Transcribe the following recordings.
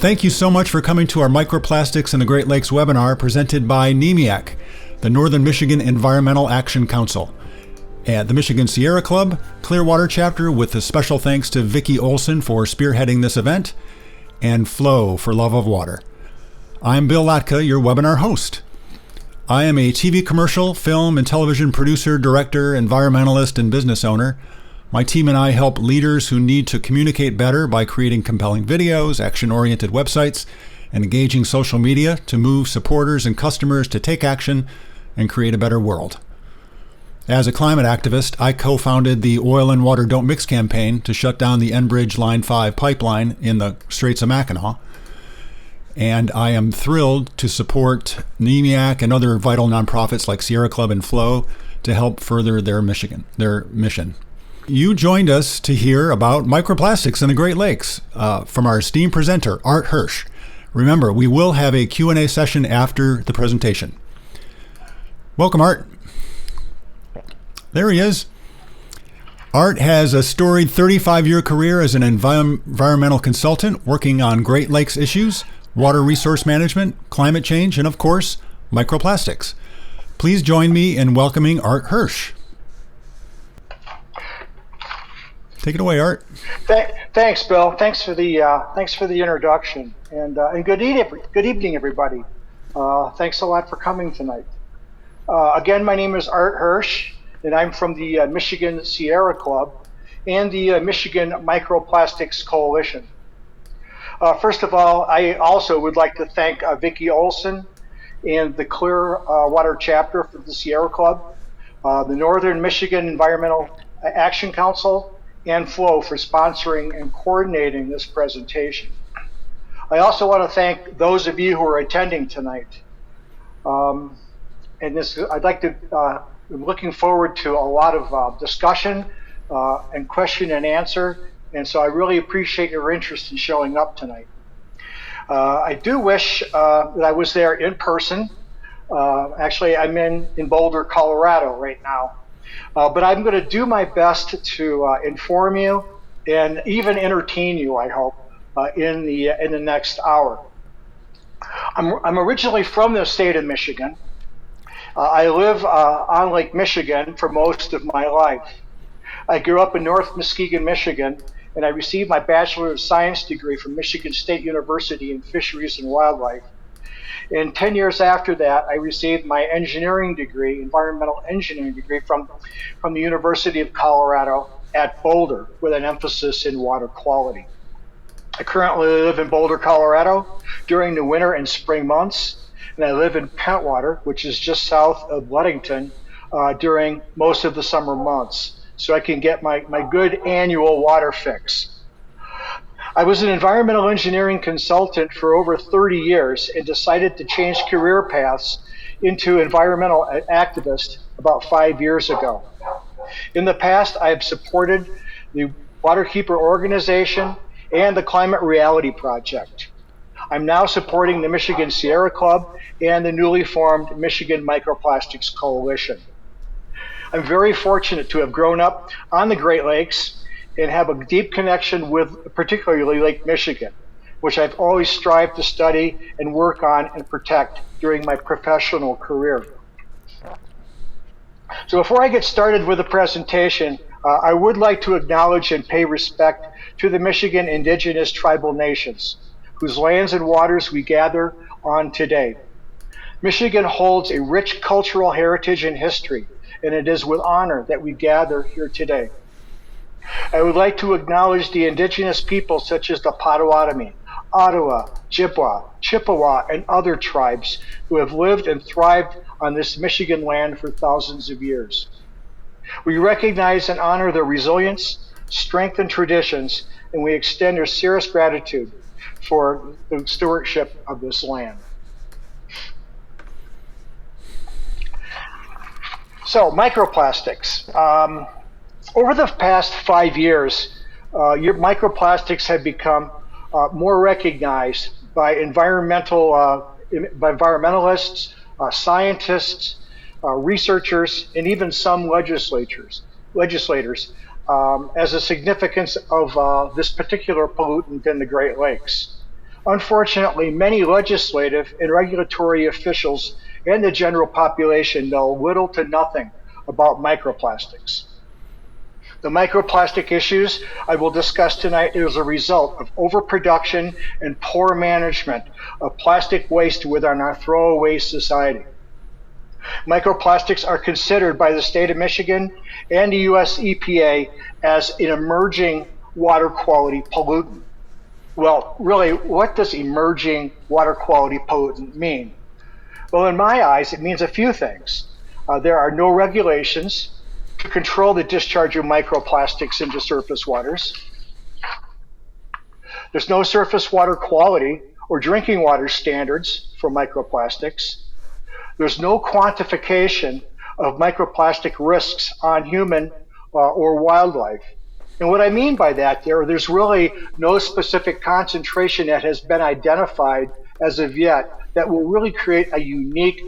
Thank you so much for coming to our Microplastics in the Great Lakes webinar presented by NEMIAC, the Northern Michigan Environmental Action Council, and the Michigan Sierra Club, Clearwater chapter, with a special thanks to Vicki Olson for spearheading this event, and Flow for Love of Water. I'm Bill Latka, your webinar host. I am a TV commercial, film, and television producer, director, environmentalist, and business owner. My team and I help leaders who need to communicate better by creating compelling videos, action-oriented websites, and engaging social media to move supporters and customers to take action and create a better world. As a climate activist, I co-founded the Oil and Water Don't Mix campaign to shut down the Enbridge Line 5 pipeline in the Straits of Mackinac. And I am thrilled to support NEMIAC and other vital nonprofits like Sierra Club and Flow to help further their mission. You joined us to hear about microplastics in the Great Lakes from our esteemed presenter, Art Hirsch. Remember, we will have a Q&A session after the presentation. Welcome, Art. There he is. Art has a storied 35-year career as an environmental consultant working on Great Lakes issues, water resource management, climate change, and of course, microplastics. Please join me in welcoming Art Hirsch. Take it away, Art. Thanks, Bill. Thanks for the introduction, and good evening, everybody. Thanks a lot for coming tonight. Again, my name is Art Hirsch, and I'm from the Michigan Sierra Club and the Michigan Microplastics Coalition. First of all, I also would like to thank Vicki Olson and the Clearwater chapter for the Sierra Club, the Northern Michigan Environmental Action Council, and Flow for sponsoring and coordinating this presentation. I also want to thank those of you who are attending tonight. I'm looking forward to a lot of discussion and question and answer, and so I really appreciate your interest in showing up tonight. I do wish that I was there in person. Actually, I'm in Boulder, Colorado right now. But I'm going to do my best to inform you and even entertain you, I hope, in the next hour. I'm originally from the state of Michigan. I live on Lake Michigan for most of my life. I grew up in North Muskegon, Michigan, and I received my Bachelor of Science degree from Michigan State University in Fisheries and Wildlife. And 10 years after that, I received my engineering degree, environmental engineering degree from the University of Colorado at Boulder with an emphasis in water quality. I currently live in Boulder, Colorado during the winter and spring months, and I live in Pentwater, which is just south of Ludington, during most of the summer months, so I can get my good annual water fix. I was an environmental engineering consultant for over 30 years and decided to change career paths into environmental activist about 5 years ago. In the past, I have supported the Waterkeeper organization and the Climate Reality Project. I'm now supporting the Michigan Sierra Club and the newly formed Michigan Microplastics Coalition. I'm very fortunate to have grown up on the Great Lakes and have a deep connection with particularly Lake Michigan, which I've always strived to study and work on and protect during my professional career. So before I get started with the presentation, I would like to acknowledge and pay respect to the Michigan indigenous tribal nations, whose lands and waters we gather on today. Michigan holds a rich cultural heritage and history, and it is with honor that we gather here today. I would like to acknowledge the indigenous people such as the Potawatomi, Ottawa, Chippewa, and other tribes who have lived and thrived on this Michigan land for thousands of years. We recognize and honor their resilience, strength, and traditions, and we extend our sincerest gratitude for the stewardship of this land. So, microplastics. Over the past 5 years, microplastics have become more recognized by environmentalists, scientists, researchers, and even some legislators as a significance of this particular pollutant in the Great Lakes. Unfortunately, many legislative and regulatory officials and the general population know little to nothing about microplastics. The microplastic issues I will discuss tonight is a result of overproduction and poor management of plastic waste within our throwaway society. Microplastics are considered by the state of Michigan and the US EPA as an emerging water quality pollutant. Well, really, what does emerging water quality pollutant mean? Well, in my eyes, it means a few things. There are no regulations to control the discharge of microplastics into surface waters. There's no surface water quality or drinking water standards for microplastics. There's no quantification of microplastic risks on human or wildlife. And what I mean by that, there's really no specific concentration that has been identified as of yet that will really create a unique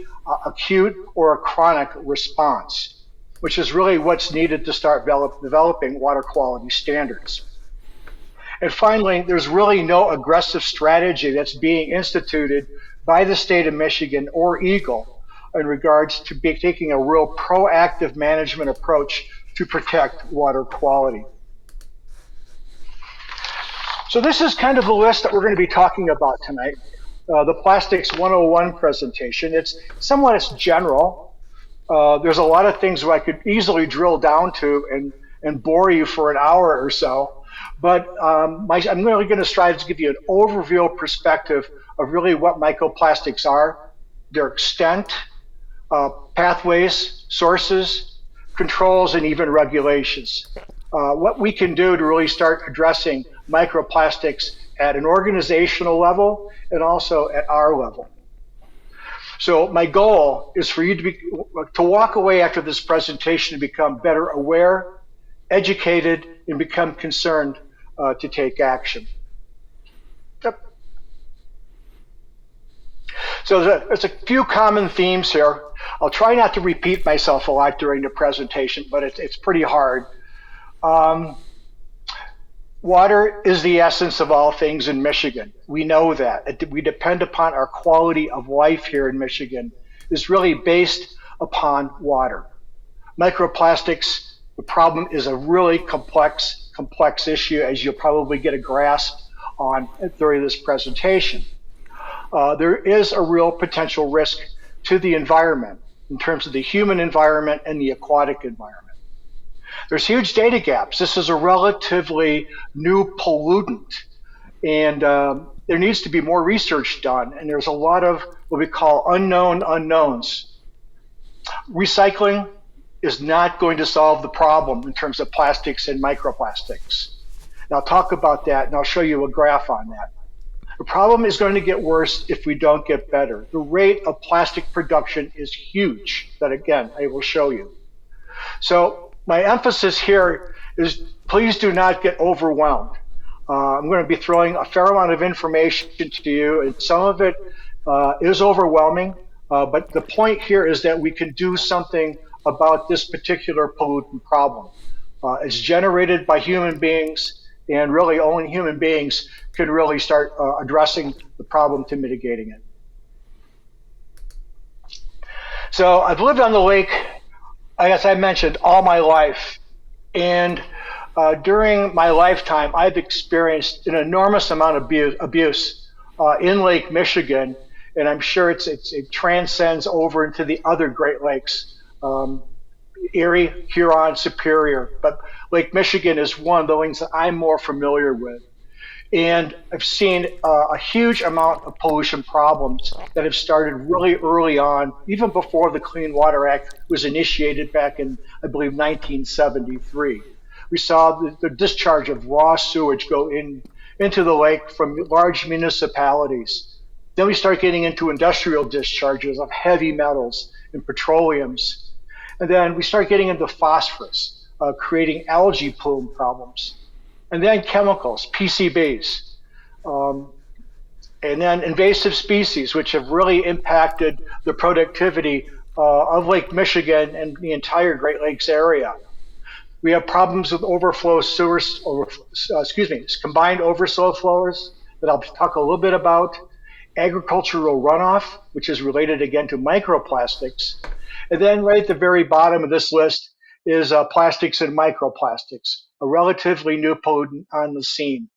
acute or a chronic response, which is really what's needed to start developing water quality standards. And finally, there's really no aggressive strategy that's being instituted by the state of Michigan or Eagle in regards to taking a real proactive management approach to protect water quality. So this is kind of the list that we're going to be talking about tonight. The Plastics 101 presentation. It's somewhat general. There's a lot of things that I could easily drill down to and bore you for an hour or so. But I'm really going to strive to give you an overview perspective of really what microplastics are, their extent, pathways, sources, controls, and even regulations. What we can do to really start addressing microplastics at an organizational level and also at our level. So my goal is for you to walk away after this presentation and become better aware, educated, and become concerned to take action. Yep. So there's a few common themes here. I'll try not to repeat myself a lot during the presentation, but it's pretty hard. Water is the essence of all things in Michigan. We know that. We depend upon our quality of life here in Michigan is really based upon water. Microplastics, the problem is a really complex issue, as you'll probably get a grasp on during this presentation. There is a real potential risk to the environment in terms of the human environment and the aquatic environment. There's huge data gaps. This is a relatively new pollutant, and there needs to be more research done, and there's a lot of what we call unknown unknowns. Recycling is not going to solve the problem in terms of plastics and microplastics. And I'll talk about that, and I'll show you a graph on that. The problem is going to get worse if we don't get better. The rate of plastic production is huge, that again, I will show you. So my emphasis here is please do not get overwhelmed. I'm going to be throwing a fair amount of information to you, and some of it is overwhelming, but the point here is that we can do something about this particular pollutant problem. It's generated by human beings, and really only human beings can really start addressing the problem to mitigating it. So I've lived on the lake, as I mentioned, all my life, and during my lifetime, I've experienced an enormous amount of abuse in Lake Michigan, and I'm sure it transcends over into the other Great Lakes, Erie, Huron, Superior, but Lake Michigan is one of the lakes that I'm more familiar with. And I've seen a huge amount of pollution problems that have started really early on, even before the Clean Water Act was initiated back in, I believe, 1973. We saw the discharge of raw sewage go into the lake from large municipalities. Then we start getting into industrial discharges of heavy metals and petroleums. And then we start getting into phosphorus, creating algae plume problems. And then chemicals, PCBs, and then invasive species, which have really impacted the productivity of Lake Michigan and the entire Great Lakes area. We have problems with overflow sewers, combined overflow flows that I'll talk a little bit about, agricultural runoff, which is related again to microplastics. And then right at the very bottom of this list is plastics and microplastics, a relatively new pollutant on the scene.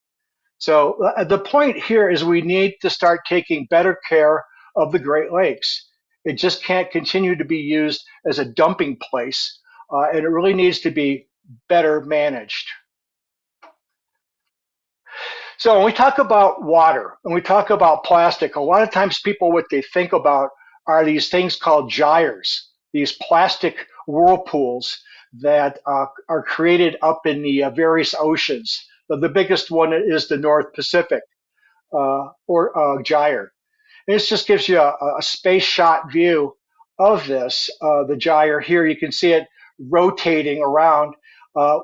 So the point here is we need to start taking better care of the Great Lakes. It just can't continue to be used as a dumping place, and it really needs to be better managed. So when we talk about water and we talk about plastic, a lot of times people, what they think about are these things called gyres, these plastic whirlpools that are created up in the various oceans. The biggest one is the North Pacific or gyre. And this just gives you a space shot view of this. The gyre here, you can see it rotating around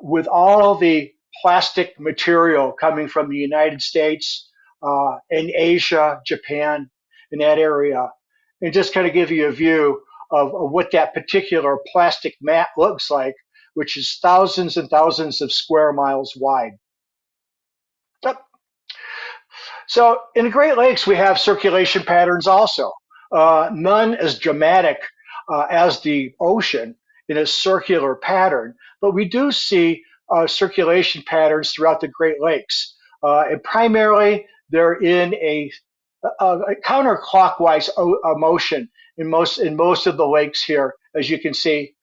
with all the plastic material coming from the United States and Asia, Japan, in that area. And just kind of give you a view of what that particular plastic mat looks like, which is thousands and thousands of square miles wide. So in the Great Lakes, we have circulation patterns also. None as dramatic as the ocean in a circular pattern, but we do see circulation patterns throughout the Great Lakes. And primarily, they're in a counterclockwise motion in most of the lakes here, as you can see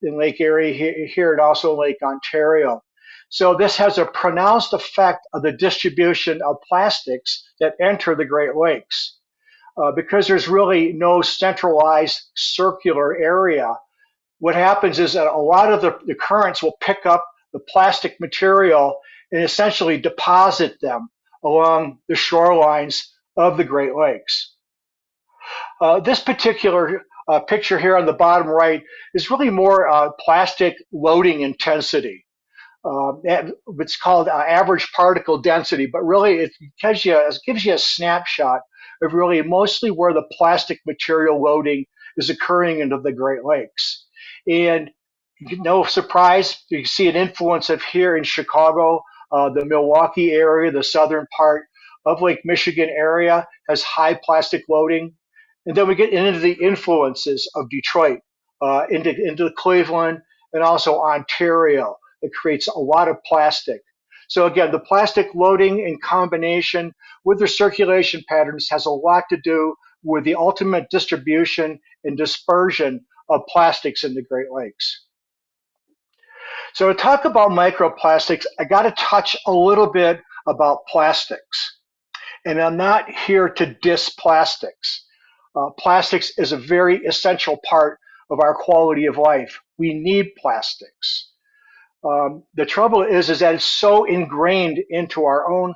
in Lake Erie here and also Lake Ontario. So this has a pronounced effect of the distribution of plastics that enter the Great Lakes. Because there's really no centralized circular area, what happens is that a lot of the currents will pick up the plastic material and essentially deposit them along the shorelines of the Great Lakes. This particular picture here on the bottom right is really more plastic loading intensity. It's called average particle density, but really it gives you a snapshot of really mostly where the plastic material loading is occurring into the Great Lakes. And no surprise, you can see an influence of here in Chicago, the Milwaukee area, the southern part of Lake Michigan area has high plastic loading. And then we get into the influences of Detroit, into Cleveland, and also Ontario. It creates a lot of plastic. So again, the plastic loading in combination with the circulation patterns has a lot to do with the ultimate distribution and dispersion of plastics in the Great Lakes. So to talk about microplastics, I got to touch a little bit about plastics. And I'm not here to diss plastics. Plastics is a very essential part of our quality of life. We need plastics. The trouble is that it's so ingrained into our own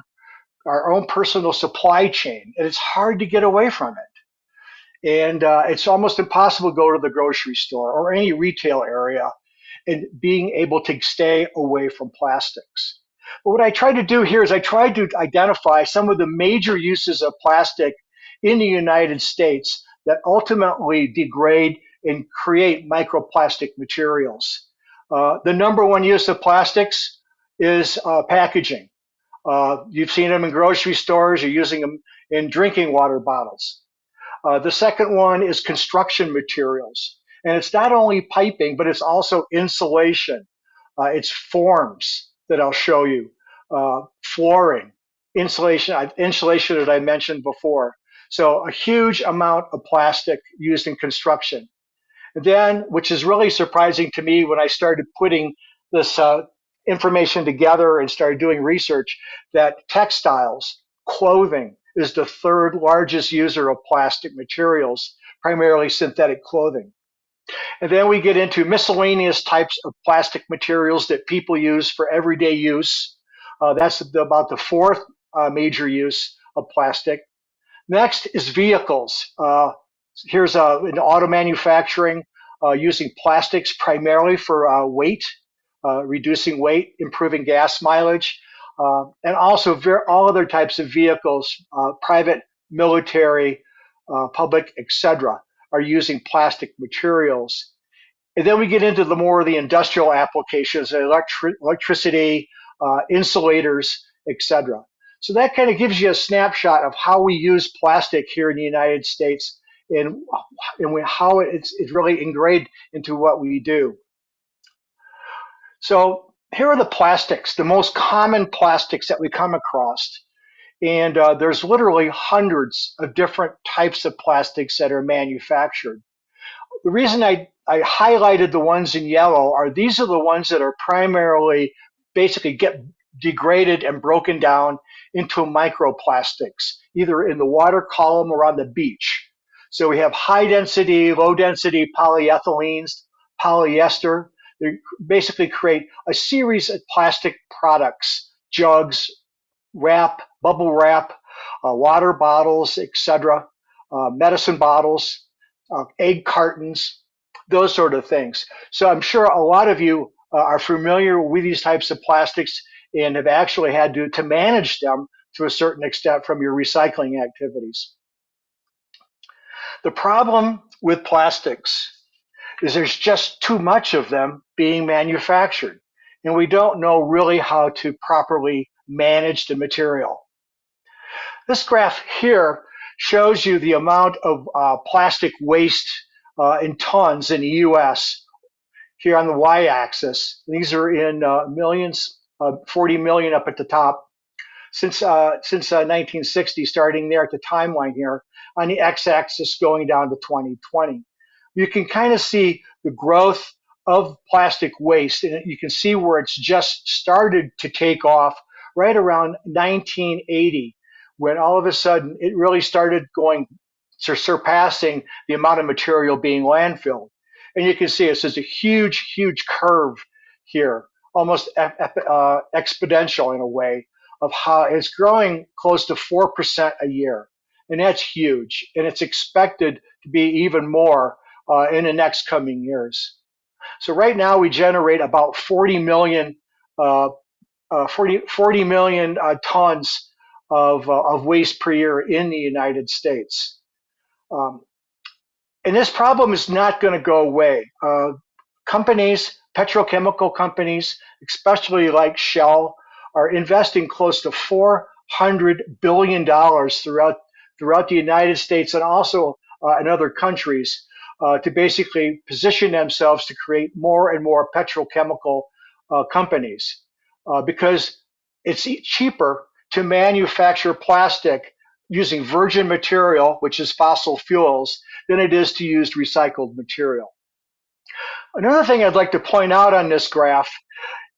personal supply chain, and it's hard to get away from it. And it's almost impossible to go to the grocery store or any retail area and being able to stay away from plastics. But what I tried to do here is I tried to identify some of the major uses of plastic in the United States that ultimately degrade and create microplastic materials. The number one use of plastics is packaging. You've seen them in grocery stores, you're using them in drinking water bottles. The second one is construction materials. And it's not only piping, but it's also insulation. It's forms that I'll show you, flooring, insulation that I mentioned before. So a huge amount of plastic used in construction. And then, which is really surprising to me when I started putting this information together and started doing research, that textiles, clothing, is the third largest user of plastic materials, primarily synthetic clothing. And then we get into miscellaneous types of plastic materials that people use for everyday use. That's about the fourth major use of plastic. Next is vehicles. Here's in auto manufacturing, using plastics primarily for weight, reducing weight, improving gas mileage, and also all other types of vehicles, private, military, public, etc., are using plastic materials. And then we get into the more of the industrial applications, electricity, insulators, etc. So that kind of gives you a snapshot of how we use plastic here in the United States and how it's really ingrained into what we do. So here are the plastics, the most common plastics that we come across. And there's literally hundreds of different types of plastics that are manufactured. The reason I highlighted the ones in yellow are these are the ones that are primarily basically get degraded and broken down into microplastics, either in the water column or on the beach. So we have high density, low density polyethylenes, polyester. They basically create a series of plastic products, jugs, wrap, bubble wrap, water bottles, etc., medicine bottles, egg cartons, those sort of things. So I'm sure a lot of you are familiar with these types of plastics and have actually had to manage them to a certain extent from your recycling activities. The problem with plastics is there's just too much of them being manufactured, and we don't know really how to properly manage the material. This graph here shows you the amount of plastic waste in tons in the U.S. here on the y-axis. These are in millions, 40 million up at the top. Since 1960, starting there at the timeline here, on the x-axis going down to 2020. You can kind of see the growth of plastic waste, and you can see where it's just started to take off right around 1980, when all of a sudden it really started surpassing the amount of material being landfilled. And you can see it's just a huge, huge curve here, almost exponential in a way, of how it's growing close to 4% a year. And that's huge. And it's expected to be even more in the next coming years. So right now we generate about 40 million tons of waste per year in the United States. And this problem is not going to go away. Companies, petrochemical companies, especially like Shell, are investing close to $400 billion throughout the United States and also in other countries to basically position themselves to create more and more petrochemical companies because it's cheaper to manufacture plastic using virgin material, which is fossil fuels, than it is to use recycled material. Another thing I'd like to point out on this graph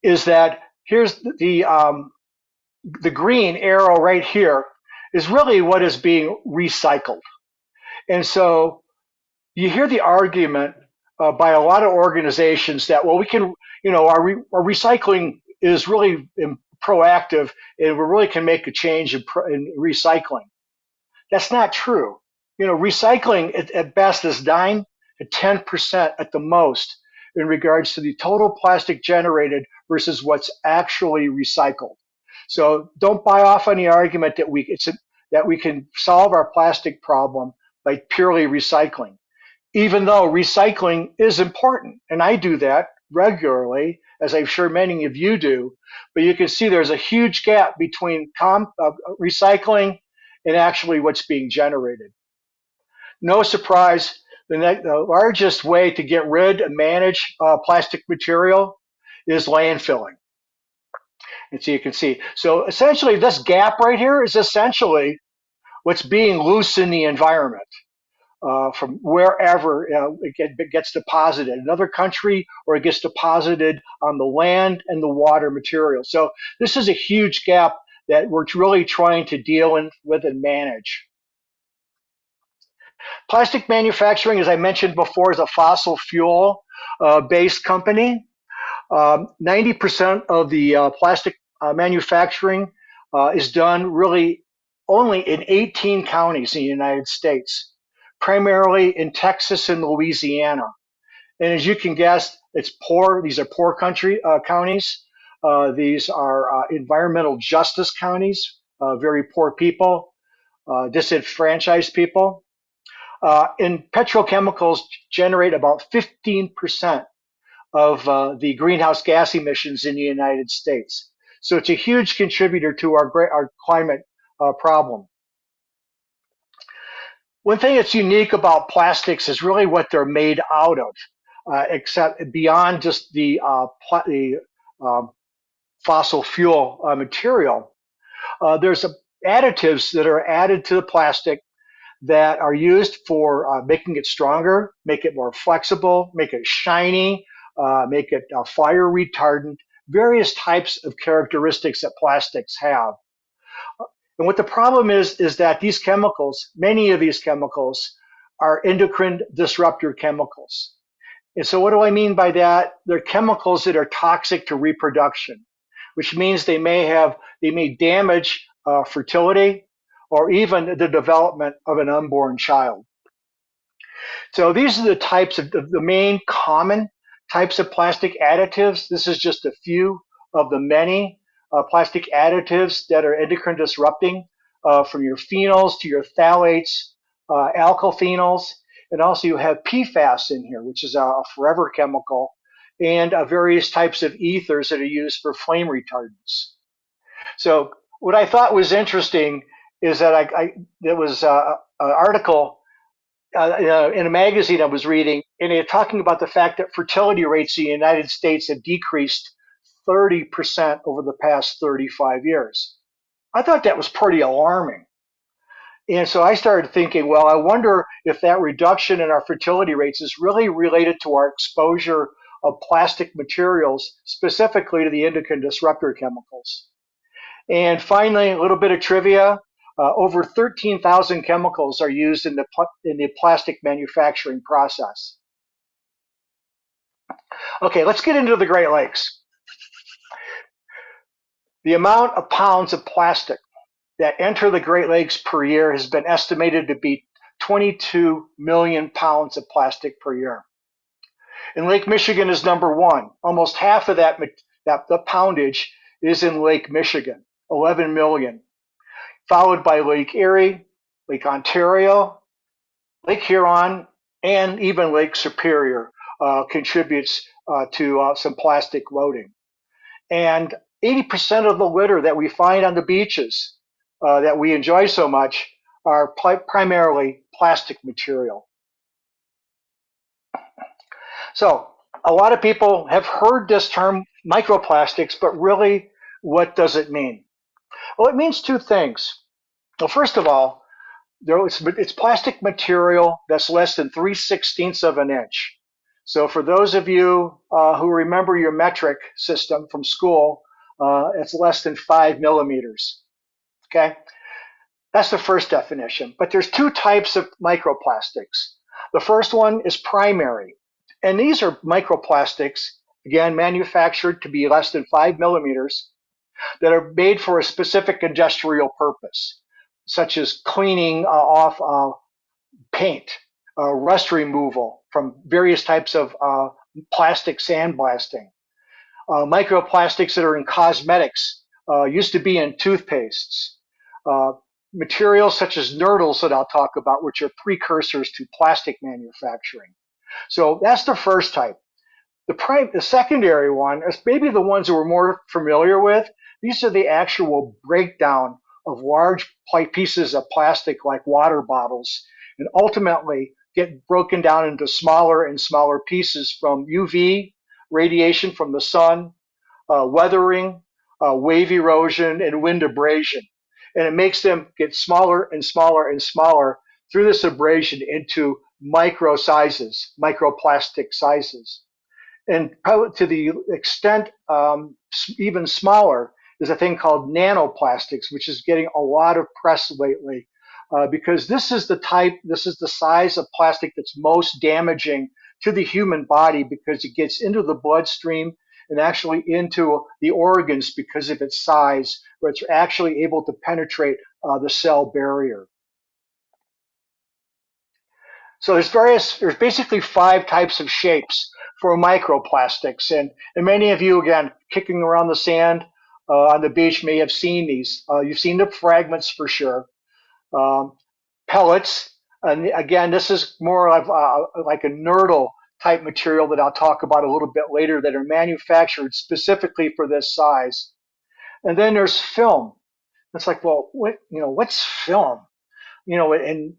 is that here's the green arrow right here is really what is being recycled. And so you hear the argument by a lot of organizations that, well, we can, our recycling is really proactive and we really can make a change in recycling. That's not true. Recycling at best is 9 to 10% at the most in regards to the total plastic generated versus what's actually recycled. So don't buy off on the argument that we can solve our plastic problem by purely recycling, even though recycling is important. And I do that regularly, as I'm sure many of you do. But you can see there's a huge gap between recycling and actually what's being generated. No surprise, the largest way to get rid and manage plastic material is landfilling. And so you can see, so essentially this gap right here is essentially what's being loose in the environment from wherever it gets deposited, another country, or it gets deposited on the land and the water material. So this is a huge gap that we're really trying to deal with and manage. Plastic manufacturing, as I mentioned before, is a fossil fuel based company. 90% of the plastic manufacturing is done really only in 18 counties in the United States, primarily in Texas and Louisiana. And as you can guess, it's poor. These are poor counties. These are environmental justice counties, very poor people, disenfranchised people. And petrochemicals generate about 15% of the greenhouse gas emissions in the United States. So it's a huge contributor to our climate problem. One thing that's unique about plastics is really what they're made out of, except beyond just the um, fossil fuel material. There's additives that are added to the plastic that are used for making it stronger, make it more flexible, make it shiny, make it fire retardant, various types of characteristics that plastics have. And what the problem is that these chemicals, many of these chemicals, are endocrine disruptor chemicals. And so what do I mean by that? They're chemicals that are toxic to reproduction, which means they may damage fertility or even the development of an unborn child. So these are the types of the main common types of plastic additives. This is just a few of the many plastic additives that are endocrine disrupting, from your phenols to your phthalates, alkyl phenols, and also you have PFAS in here, which is a forever chemical, and various types of ethers that are used for flame retardants. So what I thought was interesting is that there was an article in a magazine I was reading, and they're talking about the fact that fertility rates in the United States have decreased 30% over the past 35 years. I thought that was pretty alarming. And so I started thinking, well, I wonder if that reduction in our fertility rates is really related to our exposure of plastic materials, specifically to the endocrine disruptor chemicals. And finally, a little bit of trivia. Over 13,000 chemicals are used in the plastic manufacturing process. Okay, let's get into the Great Lakes. The amount of pounds of plastic that enter the Great Lakes per year has been estimated to be 22 million pounds of plastic per year. And Lake Michigan is number one. Almost half of the poundage is in Lake Michigan, 11 million. Followed by Lake Erie, Lake Ontario, Lake Huron, and even Lake Superior contributes to some plastic loading. And 80% of the litter that we find on the beaches that we enjoy so much are primarily plastic material. So a lot of people have heard this term microplastics, but really, what does it mean? Well, it means two things. Well, first of all, it's plastic material that's less than 3/16 of an inch. So for those of you who remember your metric system from school, it's less than 5 millimeters. Okay, that's the first definition. But there's two types of microplastics. The first one is primary, and these are microplastics, again, manufactured to be less than 5 millimeters, that are made for a specific industrial purpose, such as cleaning off paint, rust removal from various types of plastic sandblasting. Microplastics that are in cosmetics, used to be in toothpastes. Materials such as nurdles that I'll talk about, which are precursors to plastic manufacturing. So that's the first type. The secondary one is maybe the ones that we're more familiar with. These are the actual breakdown of large pieces of plastic like water bottles, and ultimately get broken down into smaller and smaller pieces from UV radiation from the sun, weathering, wave erosion, and wind abrasion. And it makes them get smaller and smaller and smaller through this abrasion into micro sizes, microplastic sizes. And probably to the extent even smaller is a thing called nanoplastics, which is getting a lot of press lately, because this is the size of plastic that's most damaging to the human body, because it gets into the bloodstream and actually into the organs because of its size, where it's actually able to penetrate the cell barrier. So there's basically 5 types of shapes for microplastics, and many of you, again, kicking around the sand on the beach, may have seen these. You've seen the fragments for sure. Pellets, and again, this is more of like a nurdle type material that I'll talk about a little bit later, that are manufactured specifically for this size. And then there's film. It's like, well, what's film? And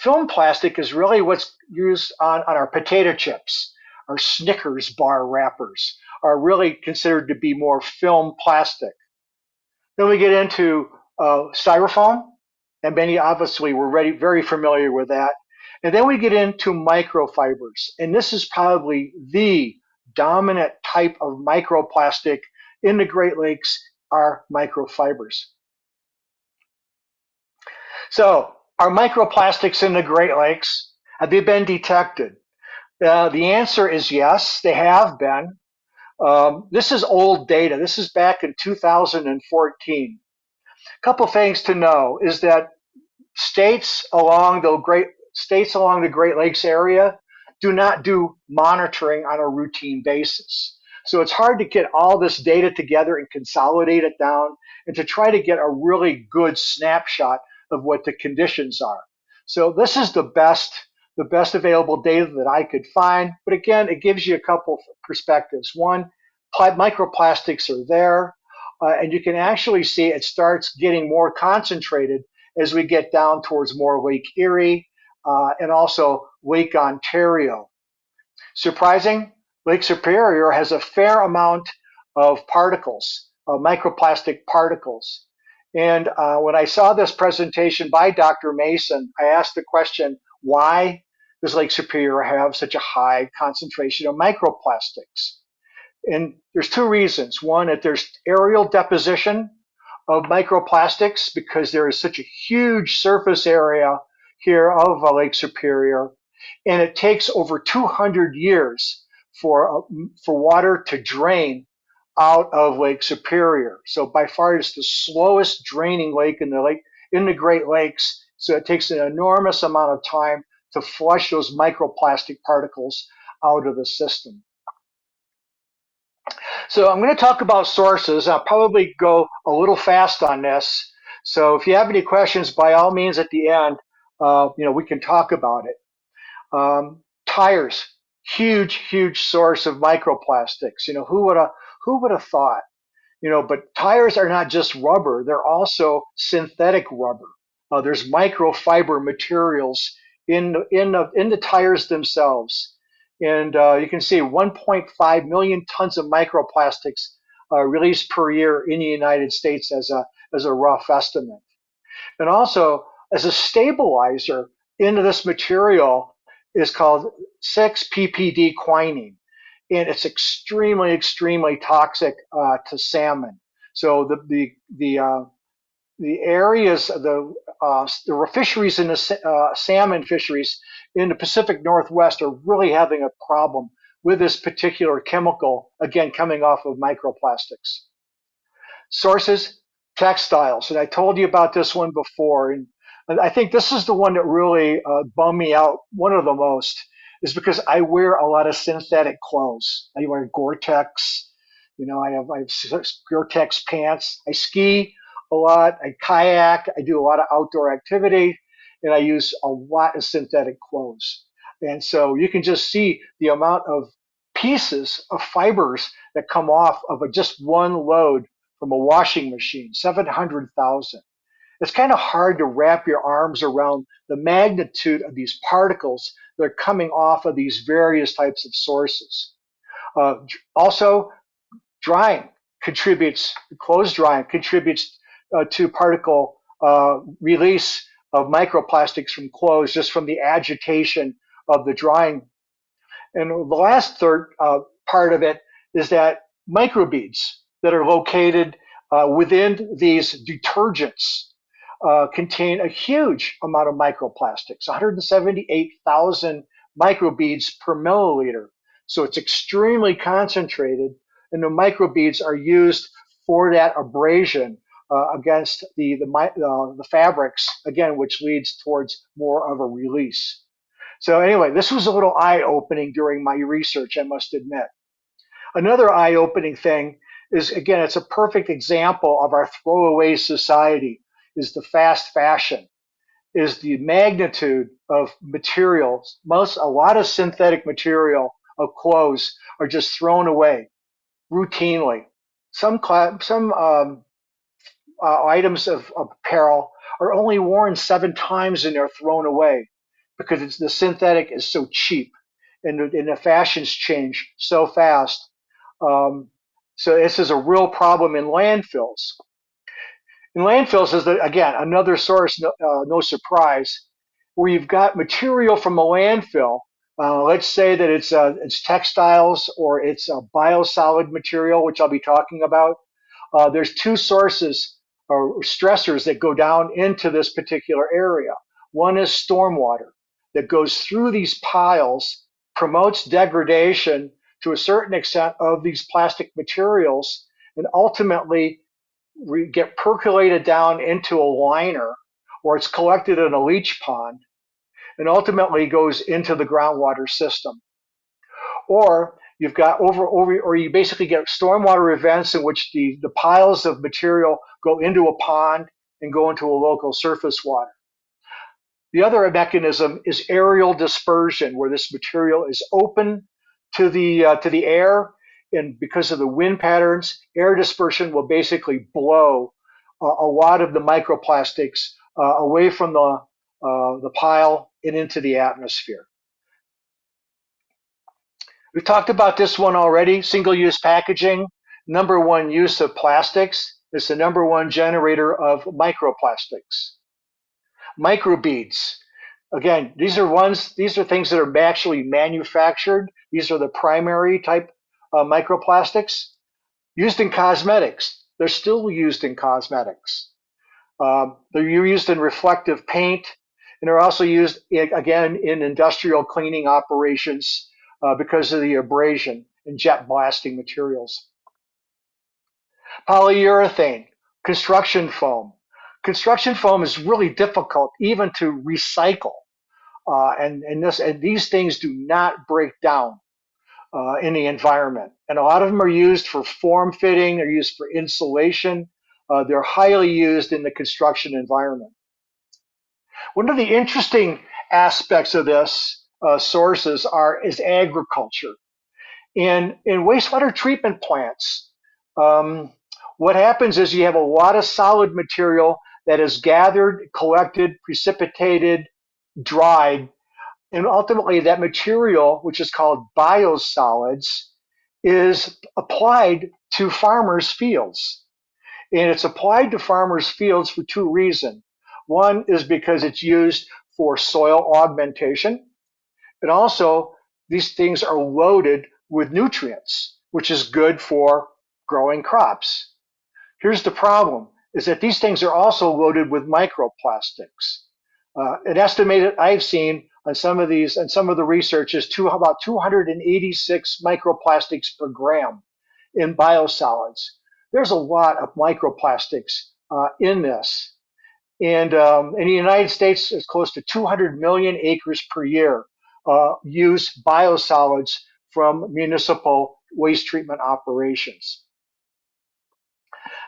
film plastic is really what's used on our potato chips, our Snickers bar wrappers are really considered to be more film plastic. Then we get into styrofoam, and many obviously we're very familiar with that. And then we get into microfibers, and this is probably the dominant type of microplastic in the Great Lakes are microfibers. So, are microplastics in the Great Lakes? Have they been detected? The answer is yes, they have been. This is old data. This is back in 2014. A couple things to know is that states along the Great Lakes area do not do monitoring on a routine basis. So it's hard to get all this data together and consolidate it down and to try to get a really good snapshot of what the conditions are. So this is the best available data that I could find. But again, it gives you a couple perspectives. One, microplastics are there, and you can actually see it starts getting more concentrated as we get down towards more Lake Erie and also Lake Ontario. Surprising, Lake Superior has a fair amount of particles, microplastic particles. And when I saw this presentation by Dr. Mason, I asked the question, why does Lake Superior have such a high concentration of microplastics? And there's two reasons. One, that there's aerial deposition of microplastics because there is such a huge surface area here of Lake Superior, and it takes over 200 years for water to drain out of Lake Superior. So by far it's the slowest draining lake in the Great Lakes. So it takes an enormous amount of time to flush those microplastic particles out of the system. So I'm going to talk about sources. I'll probably go a little fast on this. So if you have any questions, by all means at the end, we can talk about it. Tires, huge source of microplastics. Who would have thought? But tires are not just rubber; they're also synthetic rubber. There's microfiber materials in the tires themselves. And you can see 1.5 million tons of microplastics released per year in the United States as a rough estimate. And also, as a stabilizer into this material is called 6-PPD quinine. And it's extremely toxic to salmon. So the areas, the fisheries in the salmon fisheries in the Pacific Northwest are really having a problem with this particular chemical, again, coming off of microplastics. Sources, textiles. And I told you about this one before. And I think this is the one that really bummed me out, one of the most, is because I wear a lot of synthetic clothes. I wear Gore-Tex. I have Gore-Tex pants. I ski a lot. I kayak. I do a lot of outdoor activity, and I use a lot of synthetic clothes. And so you can just see the amount of pieces of fibers that come off of just one load from a washing machine, 700,000. It's kind of hard to wrap your arms around the magnitude of these particles that are coming off of these various types of sources. Also, clothes drying contributes to particle release of microplastics from clothes just from the agitation of the drying. And the last third part of it is that microbeads that are located within these detergents contain a huge amount of microplastics, 178,000 microbeads per milliliter. So it's extremely concentrated, and the microbeads are used for that abrasion against the fabrics, again, which leads towards more of a release. So anyway, this was a little eye-opening during my research, I must admit. Another eye-opening thing is, again, it's a perfect example of our throwaway society, is the fast fashion, is the magnitude of materials. A lot of synthetic material of clothes are just thrown away routinely. Some items of apparel are only worn 7 times and they're thrown away because the synthetic is so cheap and the fashions change so fast. Um, so this is a real problem in landfills. And landfills is, again, another source, no surprise, where you've got material from a landfill. Let's say that it's textiles or it's a biosolid material, which I'll be talking about. There's two sources or stressors that go down into this particular area. One is stormwater that goes through these piles, promotes degradation to a certain extent of these plastic materials, and ultimately get percolated down into a liner, or it's collected in a leach pond and ultimately goes into the groundwater system. Or you've got or you basically get stormwater events in which the piles of material go into a pond and go into a local surface water. The other mechanism is aerial dispersion, where this material is open to the air, and because of the wind patterns, air dispersion will basically blow a lot of the microplastics away from the pile and into the atmosphere. We've talked about this one already, single-use packaging. Number one use of plastics is the number one generator of microplastics. Microbeads. Again, these are things that are actually manufactured. These are the primary type microplastics used in cosmetics. They're still used in cosmetics. They're used in reflective paint, and they're also used, again, in industrial cleaning operations because of the abrasion and jet blasting materials. Polyurethane, construction foam. Construction foam is really difficult even to recycle, and these things do not break down in the environment. And a lot of them are used for form fitting, they're used for insulation, they're highly used in the construction environment. One of the interesting aspects of this sources is agriculture. In wastewater treatment plants, what happens is you have a lot of solid material that is gathered, collected, precipitated, dried, and ultimately that material, which is called biosolids, is applied to farmers' fields. And it's applied to farmers' fields for two reasons. One is because it's used for soil augmentation, and also these things are loaded with nutrients, which is good for growing crops. Here's the problem, is that these things are also loaded with microplastics. An estimated I've seen on some of these, and some of the research is about 286 microplastics per gram in biosolids. There's a lot of microplastics in this. And in the United States, it's close to 200 million acres per year use biosolids from municipal waste treatment operations.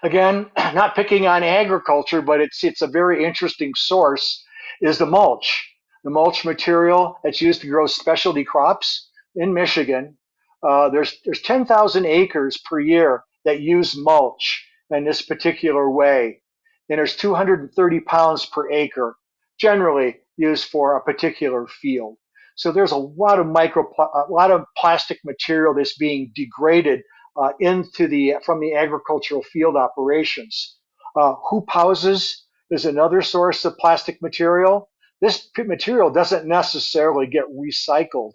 Again, not picking on agriculture, but it's a very interesting source, is the mulch. The mulch material that's used to grow specialty crops in Michigan. There's 10,000 acres per year that use mulch in this particular way. And there's 230 pounds per acre generally used for a particular field. So there's a lot of plastic material that's being degraded from the agricultural field operations. Hoop houses is another source of plastic material. This material doesn't necessarily get recycled,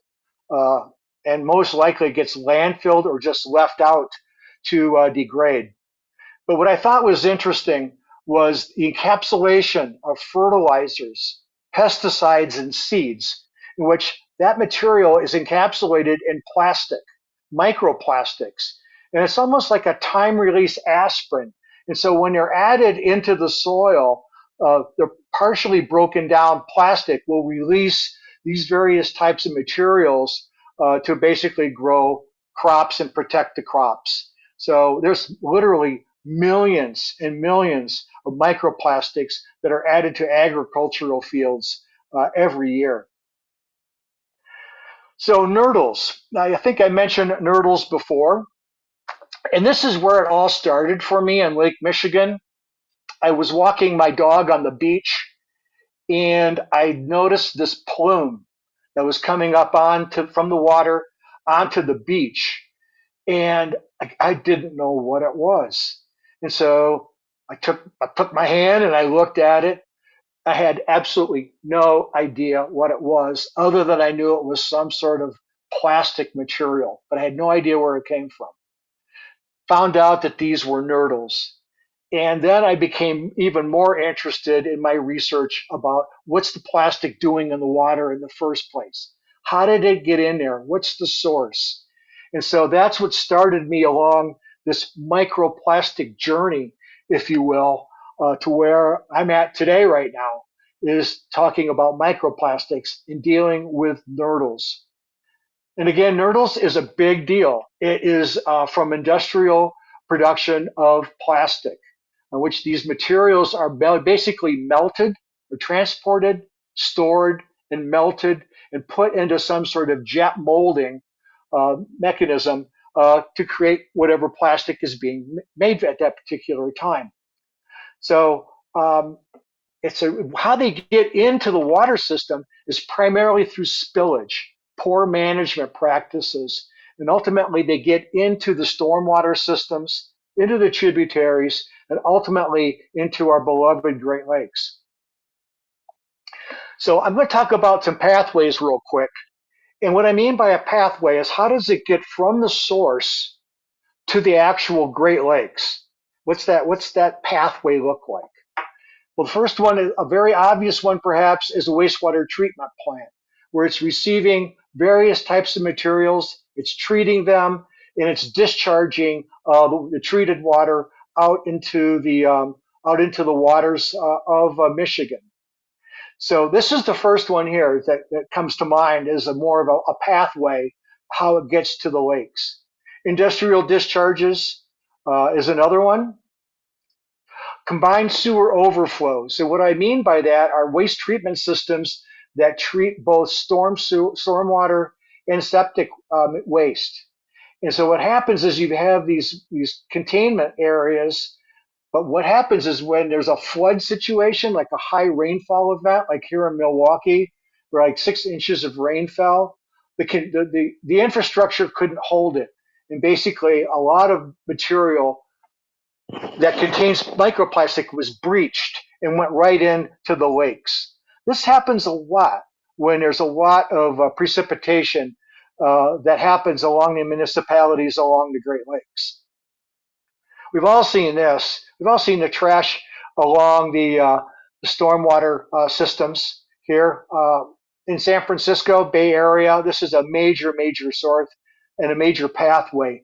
and most likely gets landfilled or just left out to degrade. But what I thought was interesting was the encapsulation of fertilizers, pesticides, and seeds, in which that material is encapsulated in plastic, microplastics. And it's almost like a time-release aspirin. And so when they're added into the soil, the partially broken down plastic will release these various types of materials to basically grow crops and protect the crops. So there's literally millions and millions of microplastics that are added to agricultural fields every year. So nurdles. Now, I think I mentioned nurdles before. And this is where it all started for me in Lake Michigan. I was walking my dog on the beach and I noticed this plume that was coming up from the water onto the beach. And I didn't know what it was. And so I took my hand and I looked at it. I had absolutely no idea what it was, other than I knew it was some sort of plastic material, but I had no idea where it came from. Found out that these were nurdles. And then I became even more interested in my research about what's the plastic doing in the water in the first place? How did it get in there? What's the source? And so that's what started me along this microplastic journey, if you will, to where I'm at today right now, is talking about microplastics and dealing with nurdles. And again, nurdles is a big deal. It is from industrial production of plastic, in which these materials are basically melted or transported, stored, and melted and put into some sort of jet molding mechanism to create whatever plastic is being made at that particular time. So how they get into the water system is primarily through spillage, poor management practices, and ultimately they get into the stormwater systems, into the tributaries, and ultimately into our beloved Great Lakes. So I'm going to talk about some pathways real quick. And what I mean by a pathway is how does it get from the source to the actual Great Lakes? What's that pathway look like? Well, the first one, a very obvious one perhaps, is a wastewater treatment plant, where it's receiving various types of materials, it's treating them, and it's discharging the treated water out into the waters of Michigan. So this is the first one here that comes to mind as more of a pathway, how it gets to the lakes. Industrial discharges is another one. Combined sewer overflows. So what I mean by that are waste treatment systems that treat both stormwater and septic waste. And so what happens is you have these containment areas, but what happens is when there's a flood situation, like a high rainfall event, like here in Milwaukee, where like 6 inches of rain fell, the infrastructure couldn't hold it. And basically a lot of material that contains microplastic was breached and went right into the lakes. This happens a lot when there's a lot of precipitation that happens along the municipalities along the Great Lakes. We've all seen this. We've all seen the trash along the stormwater systems here in San Francisco Bay Area. This is a major source and a major pathway.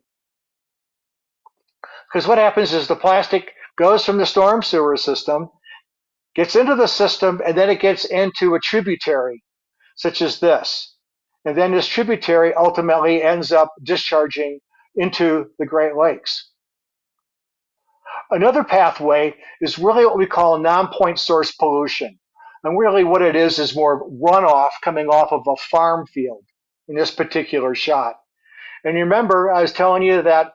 Because what happens is the plastic goes from the storm sewer system, gets into the system, and then it gets into a tributary, such as this. And then this tributary ultimately ends up discharging into the Great Lakes. Another pathway is really what we call non-point source pollution. And really what it is more runoff coming off of a farm field in this particular shot. And you remember I was telling you that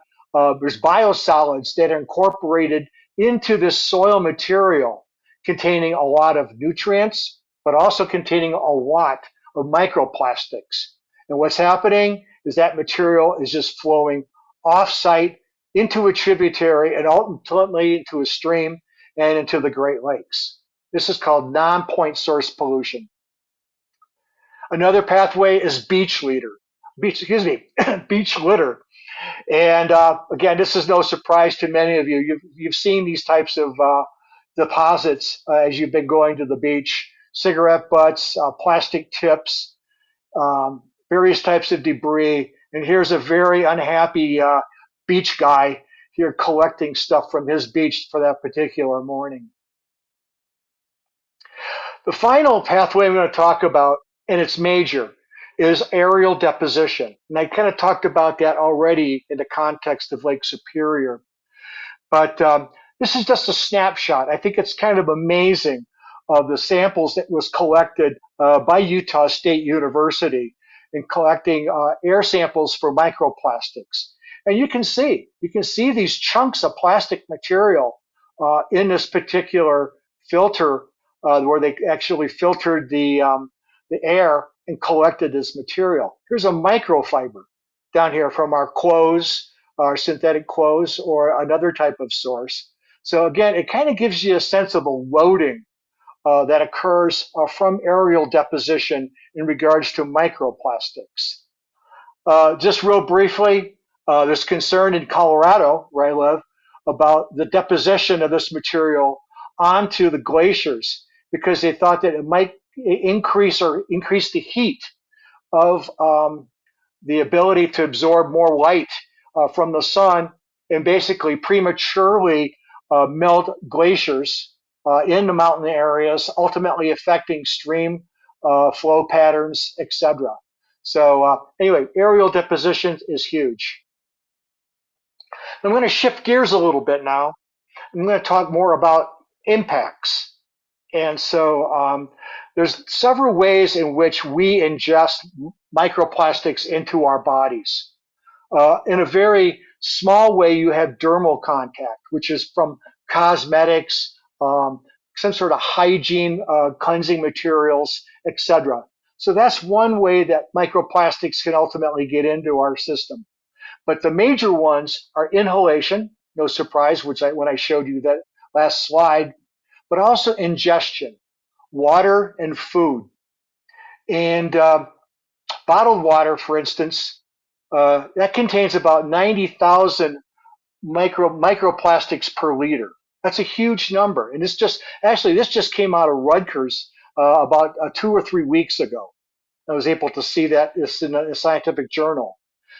there's biosolids that are incorporated into this soil material containing a lot of nutrients, but also containing a lot of microplastics. And what's happening is that material is just flowing off-site into a tributary and ultimately into a stream and into the Great Lakes. This is called non-point source pollution. Another pathway is beach litter. And again, this is no surprise to many of you. You've seen these types of deposits as you've been going to the beach: cigarette butts, plastic tips, various types of debris. And here's a very unhappy beach guy here collecting stuff from his beach for that particular morning. The final pathway I'm going to talk about, and it's major, is aerial deposition. And I kind of talked about that already in the context of Lake Superior. But this is just a snapshot. I think it's kind of amazing of the samples that was collected by Utah State University in collecting air samples for microplastics. And you can see these chunks of plastic material in this particular filter where they actually filtered the air and collected this material. Here's a microfiber down here from our clothes, our synthetic clothes, or another type of source. So again, it kind of gives you a sense of the loading that occurs from aerial deposition in regards to microplastics. Just real briefly, there's concern in Colorado, where I live, about the deposition of this material onto the glaciers because they thought that it might increase the heat of the ability to absorb more light from the sun and basically prematurely melt glaciers in the mountain areas, ultimately affecting stream flow patterns, etc. So anyway, aerial deposition is huge. I'm going to shift gears a little bit now. I'm going to talk more about impacts. And so there's several ways in which we ingest microplastics into our bodies. In a very small way, you have dermal contact, which is from cosmetics, some sort of hygiene, cleansing materials, etc. So that's one way that microplastics can ultimately get into our system. But the major ones are inhalation, no surprise, when I showed you that last slide, but also ingestion, water and food. And bottled water, for instance, that contains about 90,000 microplastics per liter. That's a huge number. And this just came out of Rutgers about 2 or 3 weeks ago. I was able to see that this in a scientific journal.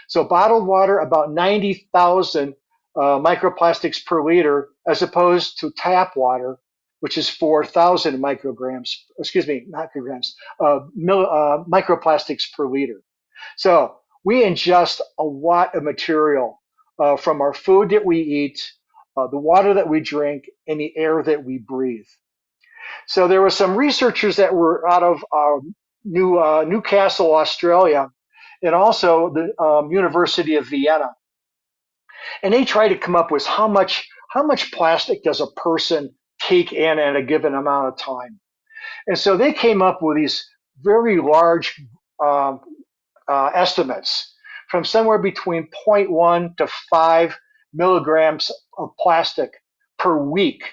So bottled water, about 90,000 microplastics per liter, as opposed to tap water, which is 4,000 microplastics per liter. So we ingest a lot of material from our food that we eat, the water that we drink, and the air that we breathe. So there were some researchers that were out of Newcastle, Australia, and also the University of Vienna. And they try to come up with how much plastic does a person take in at a given amount of time. And so they came up with these very large estimates from somewhere between 0.1 to 5 milligrams of plastic per week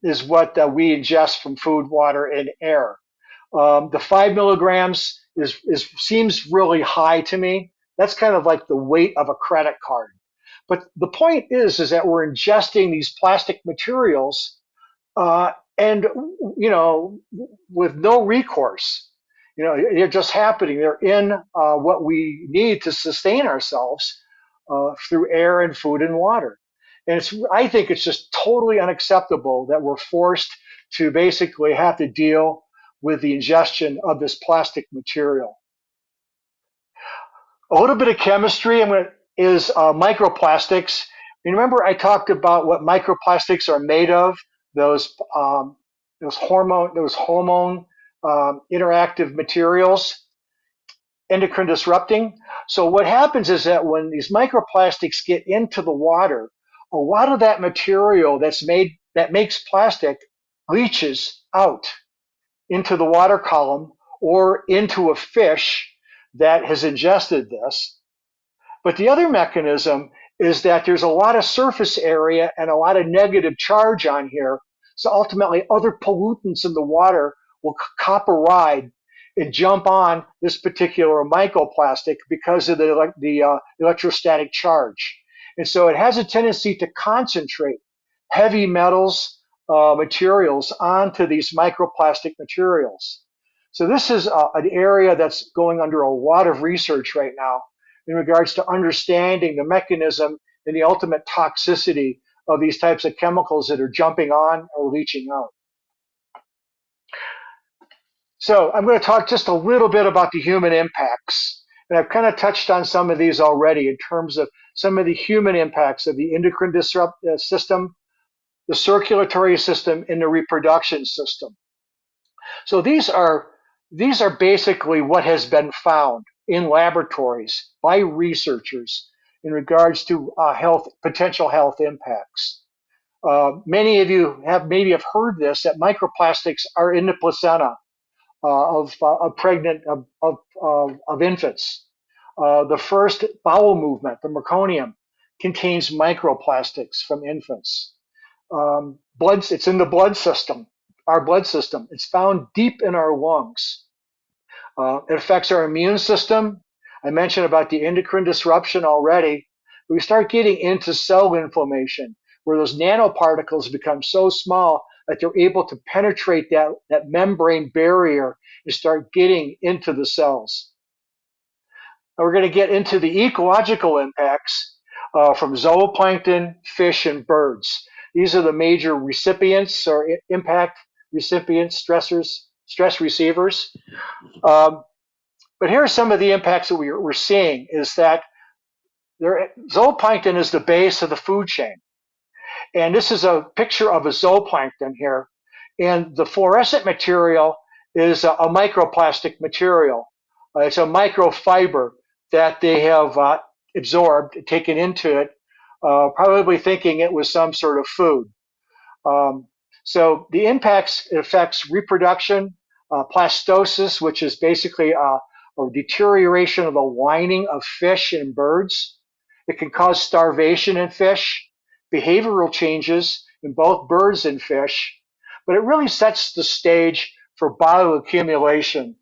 is what we ingest from food, water, and air. The 5 milligrams seems really high to me. That's kind of like the weight of a credit card. But the point is that we're ingesting these plastic materials, and with no recourse. They're just happening. They're in what we need to sustain ourselves through air and food and water. And I think it's just totally unacceptable that we're forced to basically have to deal with the ingestion of this plastic material. A little bit of chemistry is microplastics. And remember, I talked about what microplastics are made of. Those hormone interactive materials, endocrine disrupting. So what happens is that when these microplastics get into the water, a lot of that material that makes plastic leaches out into the water column or into a fish that has ingested this. But the other mechanism is that there's a lot of surface area and a lot of negative charge on here. So ultimately, other pollutants in the water will cop a ride and jump on this particular microplastic because of the electrostatic charge. And so it has a tendency to concentrate heavy metals, materials onto these microplastic materials. So this is an area that's going under a lot of research right now in regards to understanding the mechanism and the ultimate toxicity of these types of chemicals that are jumping on or leaching out. So I'm going to talk just a little bit about the human impacts. And I've kind of touched on some of these already in terms of some of the human impacts of the endocrine system, the circulatory system, and the reproduction system. So these are basically what has been found in laboratories by researchers in regards to potential health impacts. Many of you maybe have heard this, that microplastics are in the placenta of pregnant of infants. The first bowel movement, the meconium, contains microplastics from infants. It's in the blood system, our blood system. It's found deep in our lungs. It affects our immune system. I mentioned about the endocrine disruption already. We start getting into cell inflammation, where those nanoparticles become so small that they're able to penetrate that membrane barrier and start getting into the cells. Now we're going to get into the ecological impacts from zooplankton, fish, and birds. These are the major recipients or impact recipients, stress receivers. But here are some of the impacts that we're seeing is that zooplankton is the base of the food chain. And this is a picture of a zooplankton here. And the fluorescent material is a microplastic material. It's a microfiber that they have absorbed, taken into it, probably thinking it was some sort of food. So the impacts, it affects reproduction, plastosis, which is basically a deterioration of the lining of fish and birds. It can cause starvation in fish, behavioral changes in both birds and fish, but it really sets the stage for bioaccumulation,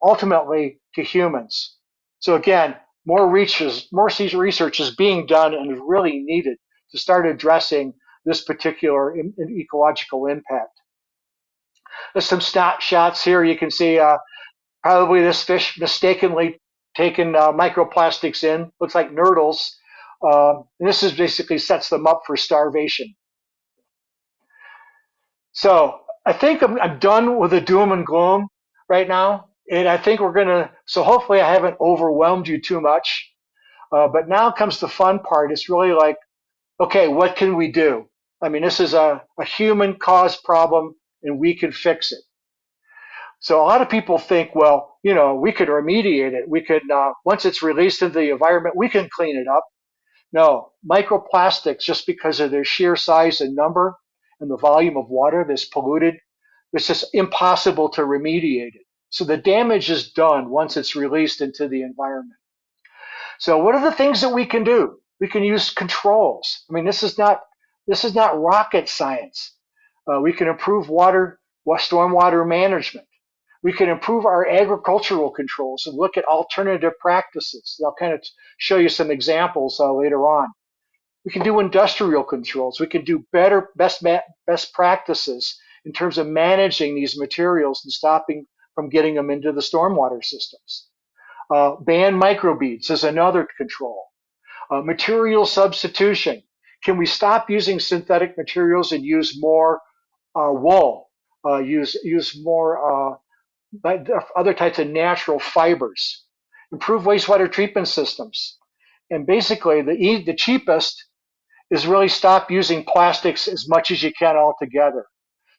ultimately to humans. So again, more research is being done and is really needed to start addressing this particular ecological impact. There's some snapshots here. You can see probably this fish mistakenly taken microplastics in. Looks like nurdles. And this is basically sets them up for starvation. So I think I'm done with the doom and gloom right now. And I think so hopefully I haven't overwhelmed you too much. But now comes the fun part. It's really like, okay, what can we do? I mean, this is a human caused problem and we can fix it. So a lot of people think, well, we could remediate it. We could, once it's released into the environment, we can clean it up. No, microplastics, just because of their sheer size and number and the volume of water that's polluted, it's just impossible to remediate it. So the damage is done once it's released into the environment. So what are the things that we can do? We can use controls. I mean, this is not rocket science. We can improve stormwater management. We can improve our agricultural controls and look at alternative practices. I'll kind of show you some examples later on. We can do industrial controls. We can do best practices in terms of managing these materials and stopping from getting them into the stormwater systems. Ban microbeads is another control. Material substitution. Can we stop using synthetic materials and use more wool? Use more other types of natural fibers. Improve wastewater treatment systems. And basically, the cheapest is really stop using plastics as much as you can altogether.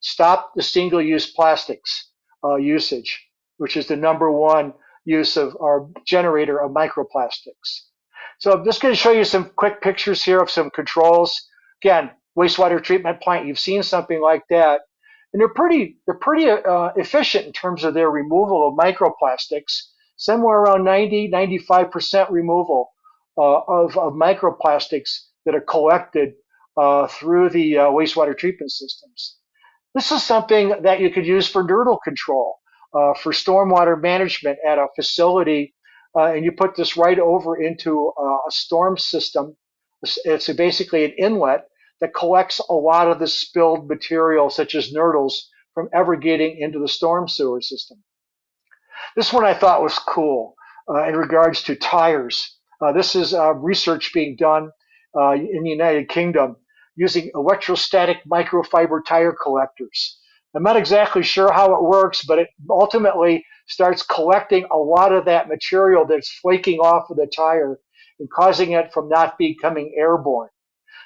Stop the single-use plastics usage, which is the number one use of our generator of microplastics. So I'm just going to show you some quick pictures here of some controls. Again, wastewater treatment plant, you've seen something like that. And they're pretty efficient in terms of their removal of microplastics, somewhere around 90-95% removal of microplastics that are collected through the wastewater treatment systems. This is something that you could use for nurdle control, for stormwater management at a facility, and you put this right over into a storm system. It's basically an inlet that collects a lot of the spilled material, such as nurdles, from ever getting into the storm sewer system. This one I thought was cool in regards to tires. This is research being done in the United Kingdom using electrostatic microfiber tire collectors. I'm not exactly sure how it works, but it ultimately starts collecting a lot of that material that's flaking off of the tire and causing it from not becoming airborne.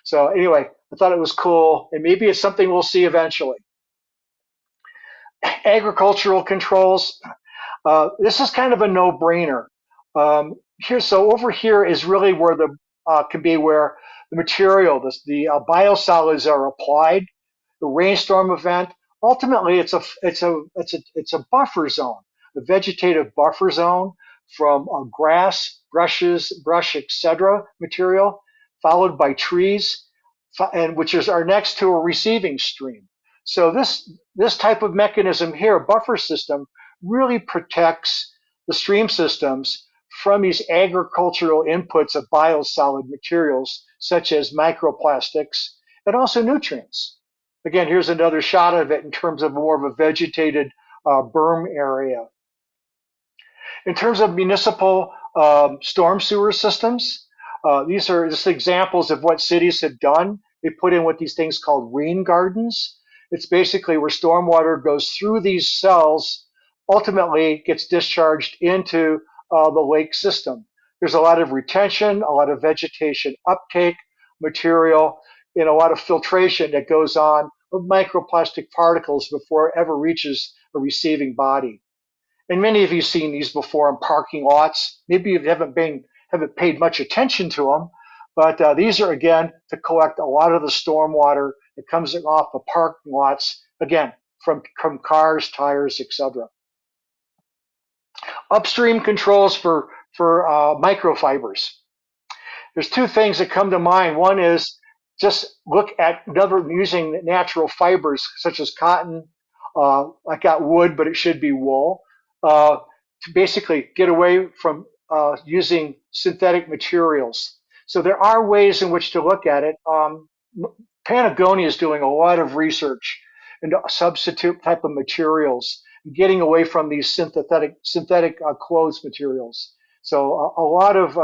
So anyway, I thought it was cool, and maybe it's something we'll see eventually. Agricultural controls. This is kind of a no-brainer. So over here is really where the can be where the material, the biosolids are applied. The rainstorm event. Ultimately, it's a buffer zone, a vegetative buffer zone from grass, brush, etc. material, followed by trees, and which are next to a receiving stream. So this type of mechanism here, buffer system, really protects the stream systems from these agricultural inputs of biosolid materials such as microplastics and also nutrients. Again, here's another shot of it in terms of more of a vegetated berm area. In terms of municipal storm sewer systems, these are just examples of what cities have done. They put in what these things called rain gardens. It's basically where stormwater goes through these cells, ultimately gets discharged into the lake system. There's a lot of retention, a lot of vegetation uptake material, and a lot of filtration that goes on of microplastic particles before it ever reaches a receiving body. And many of you have seen these before in parking lots. Maybe you haven't paid much attention to them, but these are again to collect a lot of the storm water that comes off the parking lots, again from cars, tires, etc. Upstream controls for microfibers. There's two things that come to mind. One is just look at using natural fibers such as cotton. I got wood, but it should be wool. To basically get away from using synthetic materials. So there are ways in which to look at it. Patagonia is doing a lot of research into substitute type of materials, getting away from these synthetic clothes materials. So a lot of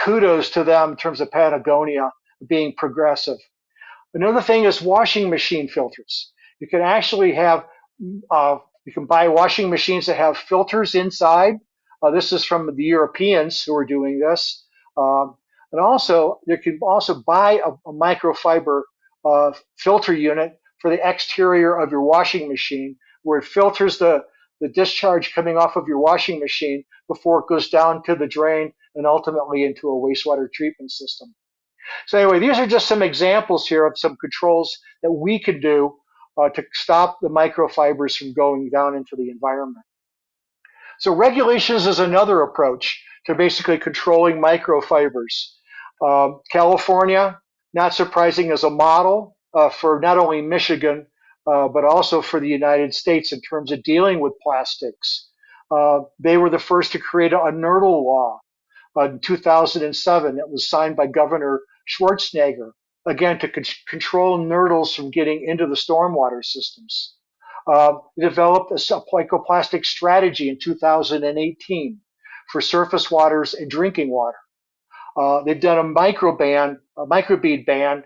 kudos to them in terms of Patagonia being progressive. Another thing is washing machine filters. You can actually have you can buy washing machines that have filters inside. This is from the Europeans who are doing this. And also, you can also buy a microfiber filter unit for the exterior of your washing machine, where it filters the discharge coming off of your washing machine before it goes down to the drain and ultimately into a wastewater treatment system. So anyway, these are just some examples here of some controls that we could do to stop the microfibers from going down into the environment. So regulations is another approach to basically controlling microfibers. California, not surprising, is a model for not only Michigan, but also for the United States in terms of dealing with plastics. They were the first to create a NERDL law in 2007 that was signed by Governor Schwarzenegger, again, to control NERDLs from getting into the stormwater systems. Developed a microplastic strategy in 2018 for surface waters and drinking water. They've done a microbead ban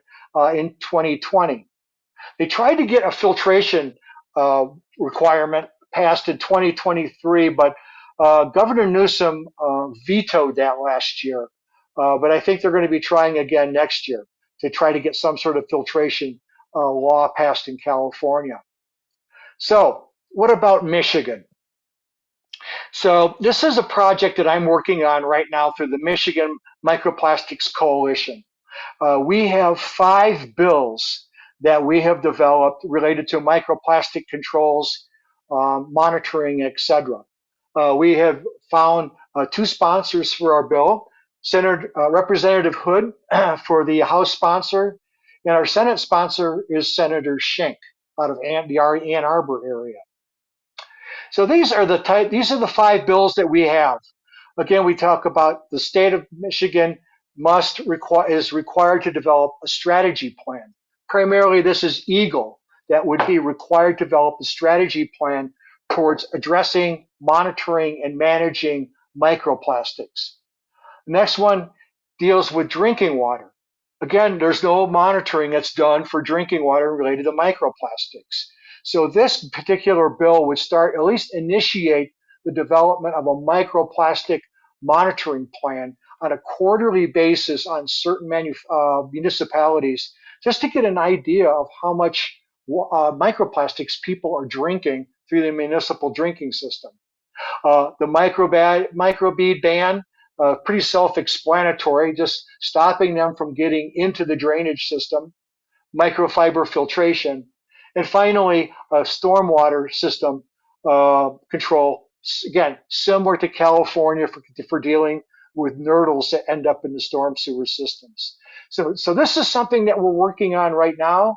in 2020. They tried to get a filtration requirement passed in 2023, but Governor Newsom vetoed that last year. But I think they're going to be trying again next year to try to get some sort of filtration law passed in California. So what about Michigan? So this is a project that I'm working on right now through the Michigan Microplastics Coalition. We have 5 bills that we have developed related to microplastic controls, monitoring, etc. We have found 2 sponsors for our bill, Representative Hood for the House sponsor, and our Senate sponsor is Senator Schenck out of the Ann Arbor area. So these are the 5 bills that we have. Again, we talk about the state of Michigan is required to develop a strategy plan. Primarily, this is EGLE that would be required to develop a strategy plan towards addressing, monitoring, and managing microplastics. The next one deals with drinking water. Again, there's no monitoring that's done for drinking water related to microplastics. So this particular bill would at least initiate the development of a microplastic monitoring plan on a quarterly basis on certain municipalities, just to get an idea of how much microplastics people are drinking through the municipal drinking system. The microbead ban, pretty self-explanatory, just stopping them from getting into the drainage system, microfiber filtration, and finally, a stormwater system control. Again, similar to California for dealing with nurdles that end up in the storm sewer systems. So this is something that we're working on right now.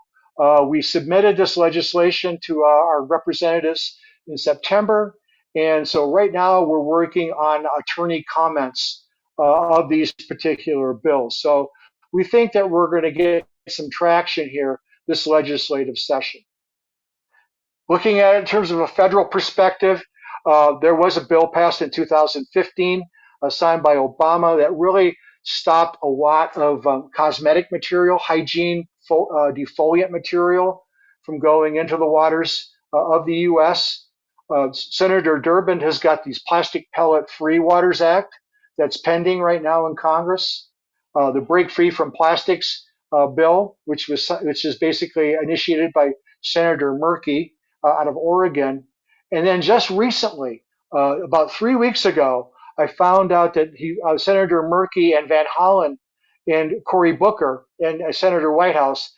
We submitted this legislation to our representatives in September. And so right now we're working on attorney comments of these particular bills. So we think that we're going to get some traction here this legislative session. Looking at it in terms of a federal perspective, there was a bill passed in 2015, signed by Obama, that really stopped a lot of cosmetic material, hygiene defoliant material from going into the waters of the U.S. Senator Durbin has got these Plastic Pellet Free Waters Act that's pending right now in Congress. The Break Free from Plastics bill, which is basically initiated by Senator Murphy out of Oregon. And then just recently, about 3 weeks ago, I found out that Senator Murphy and Van Hollen and Cory Booker and Senator Whitehouse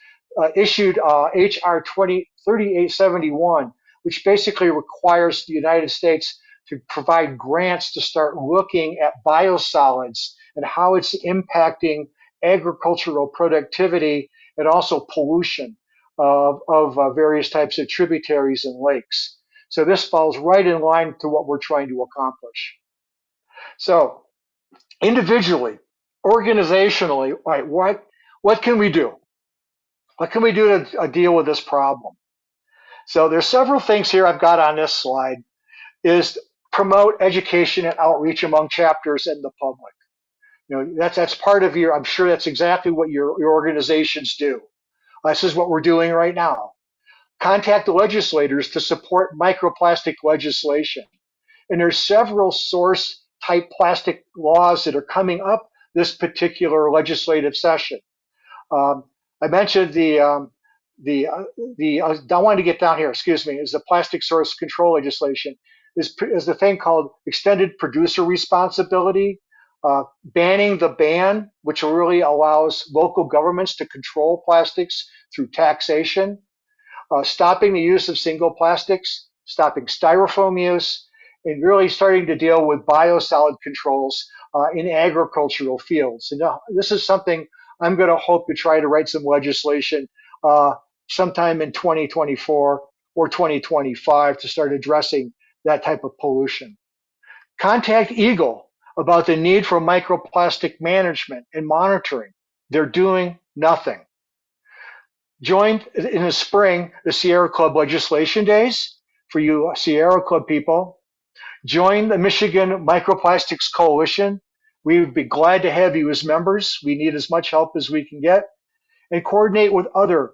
issued H.R. 3871, which basically requires the United States to provide grants to start looking at biosolids and how it's impacting agricultural productivity and also pollution of various types of tributaries and lakes. So this falls right in line to what we're trying to accomplish. So individually, organizationally, right, what can we do? What can we do to deal with this problem? So there's several things here I've got on this slide. Is promote education and outreach among chapters and the public. You know, that's part of your, I'm sure that's exactly what your organizations do. This is what we're doing right now. Contact the legislators to support microplastic legislation. And there's several source type plastic laws that are coming up this particular legislative session. I mentioned I wanted to get down here, excuse me, is the plastic source control legislation. Is the thing called extended producer responsibility, banning the ban, which really allows local governments to control plastics through taxation, stopping the use of single plastics, stopping styrofoam use, and really starting to deal with biosolid controls in agricultural fields. And this is something I'm going to hope to try to write some legislation sometime in 2024 or 2025 to start addressing that type of pollution. Contact Eagle about the need for microplastic management and monitoring. They're doing nothing. Join in the spring the Sierra Club legislation days for you Sierra Club people. Join the Michigan Microplastics Coalition. We would be glad to have you as members. We need as much help as we can get. And coordinate with other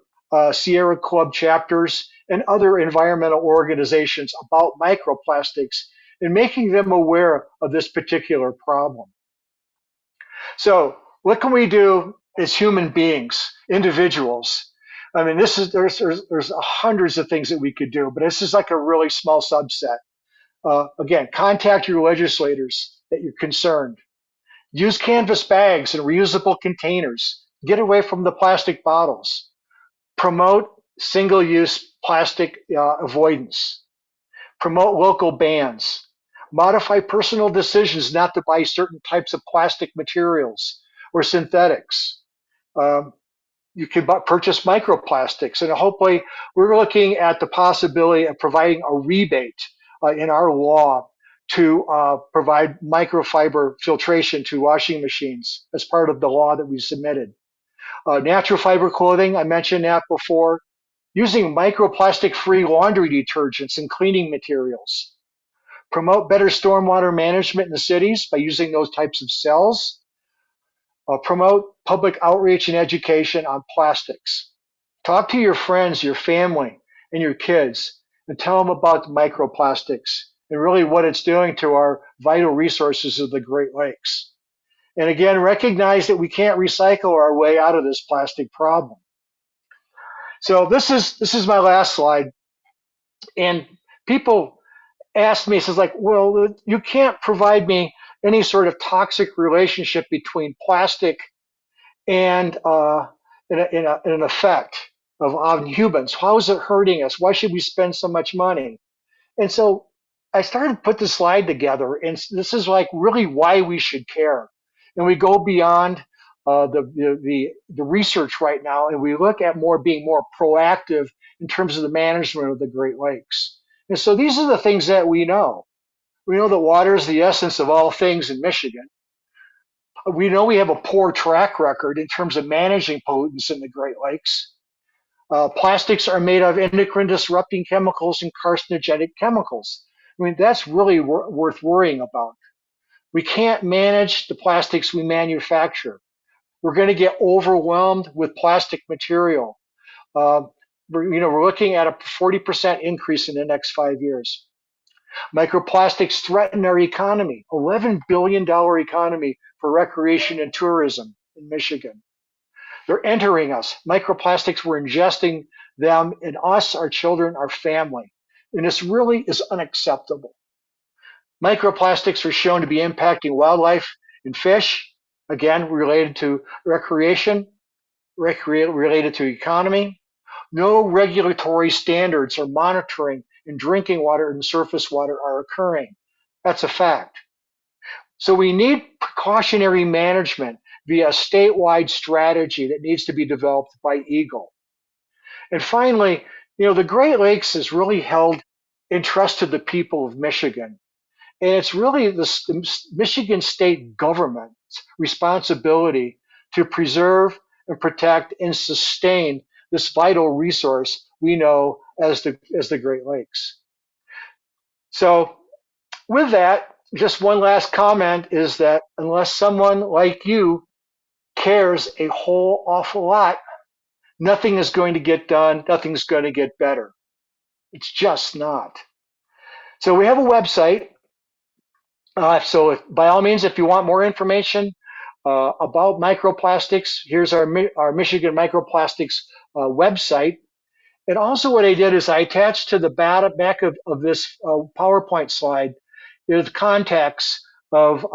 Sierra Club chapters and other environmental organizations about microplastics and making them aware of this particular problem. So what can we do as human beings, individuals? I mean, there's hundreds of things that we could do, but this is like a really small subset. Again, contact your legislators that you're concerned. Use canvas bags and reusable containers. Get away from the plastic bottles. Promote single-use plastic avoidance. Promote local bans. Modify personal decisions not to buy certain types of plastic materials or synthetics. You can purchase microplastics, and hopefully we're looking at the possibility of providing a rebate in our law to provide microfiber filtration to washing machines as part of the law that we submitted. Natural fiber clothing, I mentioned that before. Using microplastic-free laundry detergents and cleaning materials. Promote better stormwater management in the cities by using those types of cells. Promote public outreach and education on plastics. Talk to your friends, your family, and your kids, and tell them about the microplastics and really what it's doing to our vital resources of the Great Lakes. And again, recognize that we can't recycle our way out of this plastic problem. So this is my last slide. And people ask me, says like, well, you can't provide me any sort of toxic relationship between plastic and an effect on humans. How is it hurting us? Why should we spend so much money? And so I started to put the slide together, and this is like really why we should care. And we go beyond the research right now, and we look at being more proactive in terms of the management of the Great Lakes. And so these are the things that we know. We know that water is the essence of all things in Michigan. We know we have a poor track record in terms of managing pollutants in the Great Lakes. Plastics are made of endocrine disrupting chemicals and carcinogenic chemicals. I mean, that's really worth worrying about. We can't manage the plastics we manufacture. We're going to get overwhelmed with plastic material. We're looking at a 40% increase in the next 5 years. Microplastics threaten our economy, $11 billion economy for recreation and tourism in Michigan. They're entering us. Microplastics, we're ingesting them in us, our children, our family. And this really is unacceptable. Microplastics are shown to be impacting wildlife and fish, again, related to recreation, related to economy. No regulatory standards or monitoring in drinking water and surface water are occurring. That's a fact. So we need precautionary management via a statewide strategy that needs to be developed by EGLE. And finally, the Great Lakes is really held entrusted the people of Michigan. And it's really the Michigan state government's responsibility to preserve and protect and sustain this vital resource we know as the Great Lakes. So with that, just one last comment is that unless someone like you cares a whole awful lot, nothing is going to get done, nothing's going to get better. It's just not. So we have a website. So by all means, if you want more information about microplastics, here's our Michigan Microplastics website. And also what I did is I attached to the back of this PowerPoint slide is contacts of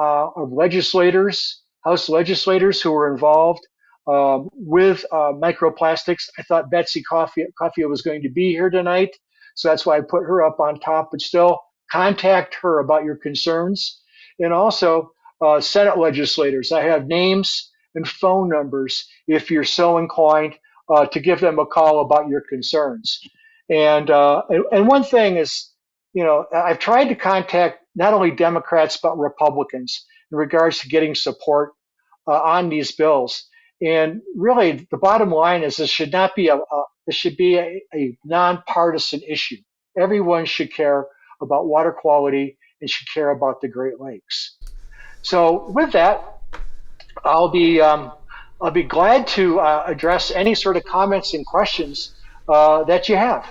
legislators, House legislators who were involved with microplastics. I thought Betsy Coffey was going to be here tonight, so that's why I put her up on top, but still contact her about your concerns. And also Senate legislators. I have names and phone numbers if you're so inclined to give them a call about your concerns. And one thing is, I've tried to contact not only Democrats but Republicans in regards to getting support on these bills. And really, the bottom line is this should be a nonpartisan issue. Everyone should care about water quality and should care about the Great Lakes. So with that, I'll be glad to address any sort of comments and questions that you have.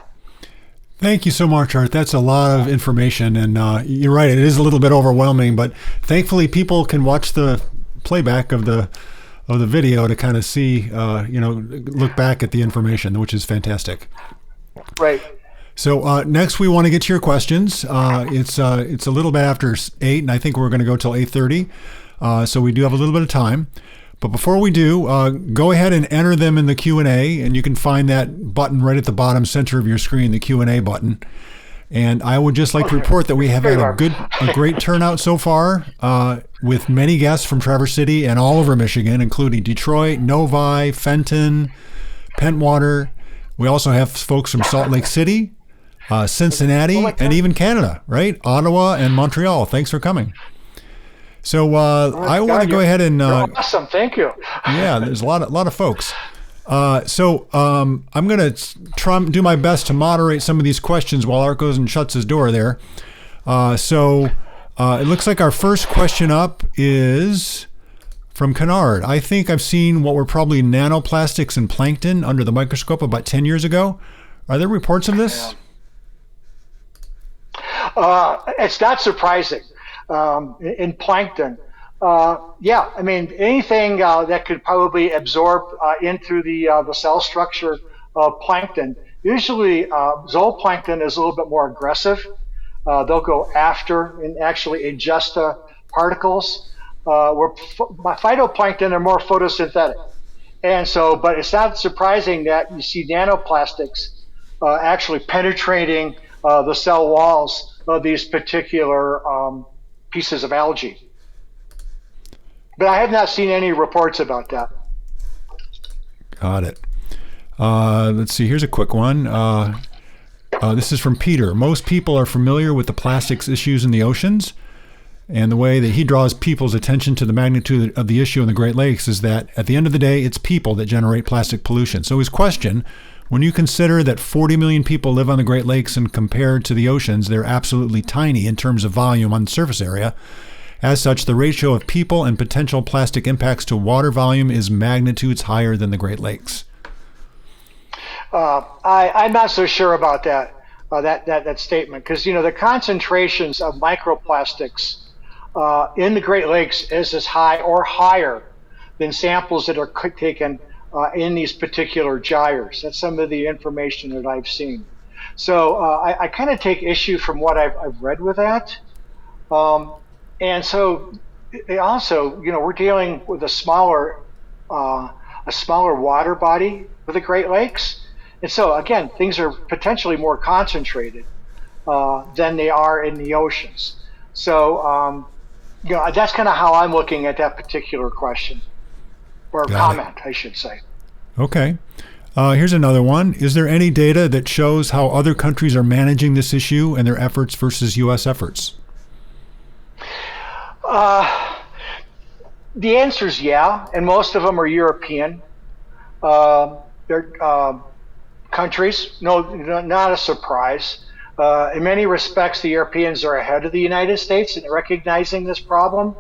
Thank you so much, Art. That's a lot of information, and you're right. It is a little bit overwhelming, but thankfully, people can watch the playback of the video to kind of see, look back at the information, which is fantastic. Right. So next, we want to get to your questions. It's a little bit after 8, and I think we're going to go till 8:30. So we do have a little bit of time. But before we do, go ahead and enter them in the Q&A, and you can find that button right at the bottom center of your screen, the Q&A button. And I would just like to report that we have had a great turnout so far, with many guests from Traverse City and all over Michigan, including Detroit, Novi, Fenton, Pentwater. We also have folks from Salt Lake City, Cincinnati, and even Canada, right? Ottawa and Montreal. Thanks for coming. So I want to go ahead and awesome, thank you. Yeah, there's a lot of folks. So I'm going to try and do my best to moderate some of these questions while Art goes and shuts his door there. So it looks like our first question up is from Kennard. I think I've seen what were probably nanoplastics in plankton under the microscope about 10 years ago. Are there reports of this? It's not surprising. In plankton. I mean, anything that could probably absorb into the cell structure of plankton. Usually, zooplankton is a little bit more aggressive. They'll go after and actually ingest particles, where phytoplankton are more photosynthetic. And so, but it's not surprising that you see nanoplastics actually penetrating the cell walls of these particular pieces of algae. But I have not seen any reports about that. Got it. Let's see. Here's a quick one. This is from Peter. Most people are familiar with the plastics issues in the oceans. And the way that he draws people's attention to the magnitude of the issue in the Great Lakes is that at the end of the day, it's people that generate plastic pollution. So his question, when you consider that 40 million people live on the Great Lakes and compared to the oceans, they're absolutely tiny in terms of volume on the surface area. As such, the ratio of people and potential plastic impacts to water volume is magnitudes higher than the Great Lakes. I'm not so sure about that statement, because the concentrations of microplastics in the Great Lakes is as high or higher than samples that are taken in these particular gyres. That's some of the information that I've seen. So I kind of take issue from what I've read with that. And so also, we're dealing with a smaller water body with the Great Lakes. And so again, things are potentially more concentrated than they are in the oceans. So that's kind of how I'm looking at that particular question, or comment, I should say. Okay. Here's another one. Is there any data that shows how other countries are managing this issue and their efforts versus U.S. efforts? The answer is yeah, and most of them are European. They're countries. No, not a surprise. In many respects, the Europeans are ahead of the United States in recognizing this problem.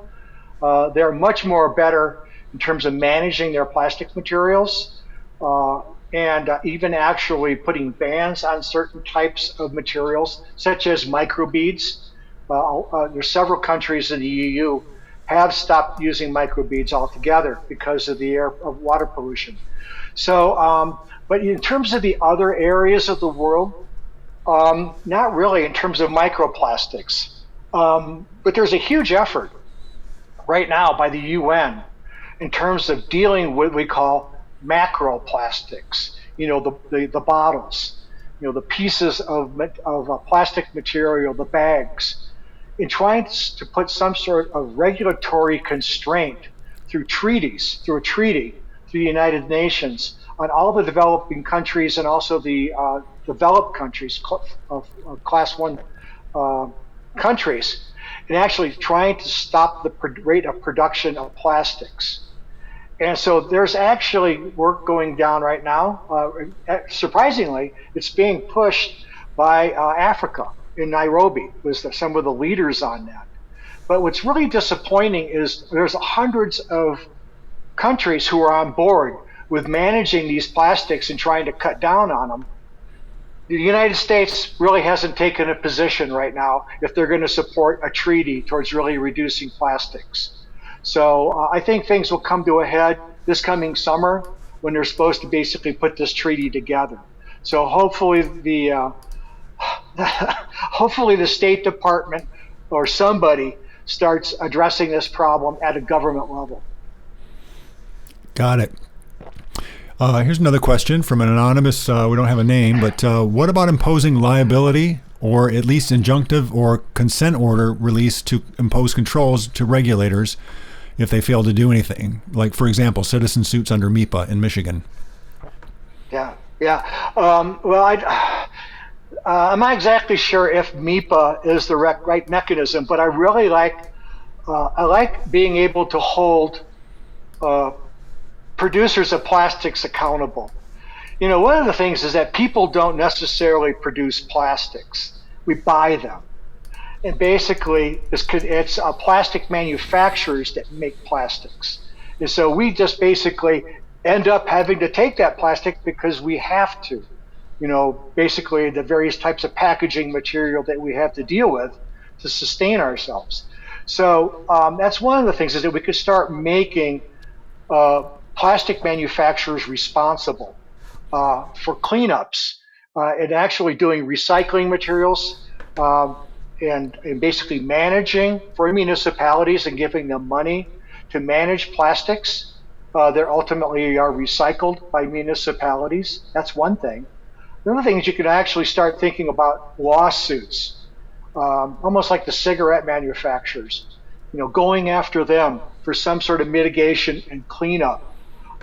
They're much more better in terms of managing their plastic materials and even actually putting bans on certain types of materials, such as microbeads. There's several countries in the EU have stopped using microbeads altogether because of the water pollution. So, but in terms of the other areas of the world, not really in terms of microplastics. But there's a huge effort right now by the UN in terms of dealing with what we call macroplastics. The bottles, the pieces of plastic material, the bags, in trying to put some sort of regulatory constraint through a treaty through the United Nations on all the developing countries and also the developed countries of class 1 countries, and actually trying to stop the rate of production of plastics. And so there's actually work going down right now. Surprisingly, it's being pushed by Africa in Nairobi, was some of the leaders on that. But what's really disappointing is there's hundreds of countries who are on board with managing these plastics and trying to cut down on them. The United States really hasn't taken a position right now if they're going to support a treaty towards really reducing plastics. So I think things will come to a head this coming summer when they're supposed to basically put this treaty together. So hopefully the State Department or somebody starts addressing this problem at a government level. Got it. Here's another question from an anonymous, we don't have a name, but what about imposing liability or at least injunctive or consent order release to impose controls to regulators if they fail to do anything? Like, for example, citizen suits under MIPA in Michigan. Yeah. Well, I'm not exactly sure if MIPA is the right mechanism, but I really like being able to hold producers of plastics accountable. One of the things is that people don't necessarily produce plastics. We buy them. And basically, it's plastic manufacturers that make plastics. And so we just basically end up having to take that plastic because we have to. Basically the various types of packaging material that we have to deal with to sustain ourselves. So that's one of the things, is that we could start making plastic manufacturers responsible for cleanups and actually doing recycling materials and basically managing for municipalities and giving them money to manage plastics that ultimately are recycled by municipalities. That's one thing. The other thing is you can actually start thinking about lawsuits, almost like the cigarette manufacturers, going after them for some sort of mitigation and cleanup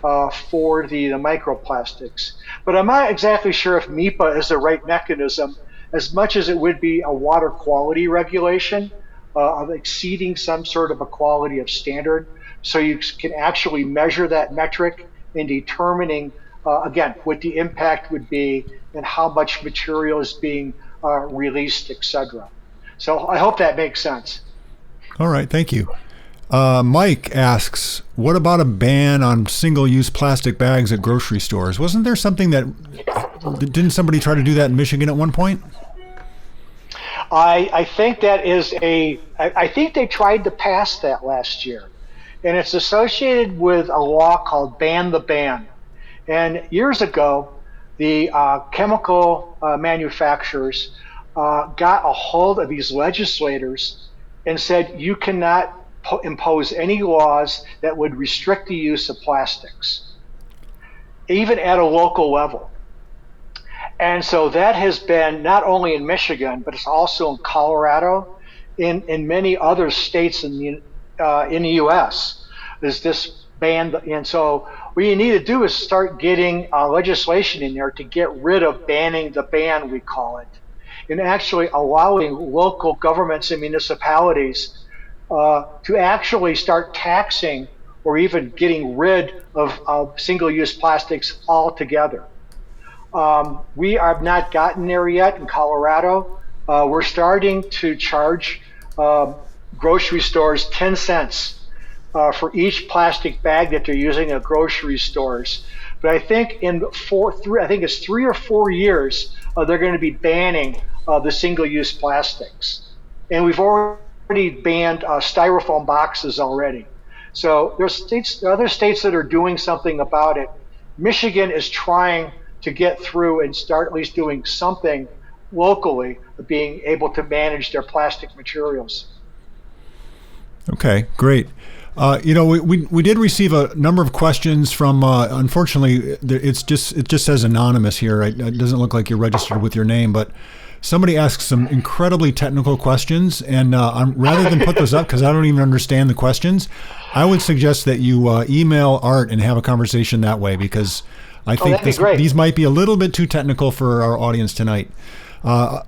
for the microplastics. But I'm not exactly sure if MIPA is the right mechanism, as much as it would be a water quality regulation of exceeding some sort of a quality of standard, so you can actually measure that metric in determining, again, what the impact would be and how much material is being released, etc. So I hope that makes sense. All right, thank you. Mike asks, what about a ban on single-use plastic bags at grocery stores? Wasn't there something didn't somebody try to do that in Michigan at one point? I think that is I think they tried to pass that last year. And it's associated with a law called Ban the Ban. And years ago, the chemical manufacturers got a hold of these legislators and said, you cannot impose any laws that would restrict the use of plastics, even at a local level. And so that has been not only in Michigan, but it's also in Colorado, in many other states in the U.S. is this ban. And so what you need to do is start getting legislation in there to get rid of banning the ban, we call it, and actually allowing local governments and municipalities to actually start taxing or even getting rid of single-use plastics altogether. We have not gotten there yet in Colorado. We're starting to charge grocery stores 10 cents for each plastic bag that they're using at grocery stores. But I think it's 3 or 4 years, they're going to be banning the single-use plastics. And we've already banned styrofoam boxes already. So there are other states that are doing something about it. Michigan is trying to get through and start at least doing something locally, being able to manage their plastic materials. Okay, great. We did receive a number of questions from. Unfortunately, it just says anonymous here. It doesn't look like you're registered with your name, but somebody asked some incredibly technical questions, and rather than put those up because I don't even understand the questions, I would suggest that you email Art and have a conversation that way, because I think these might be a little bit too technical for our audience tonight.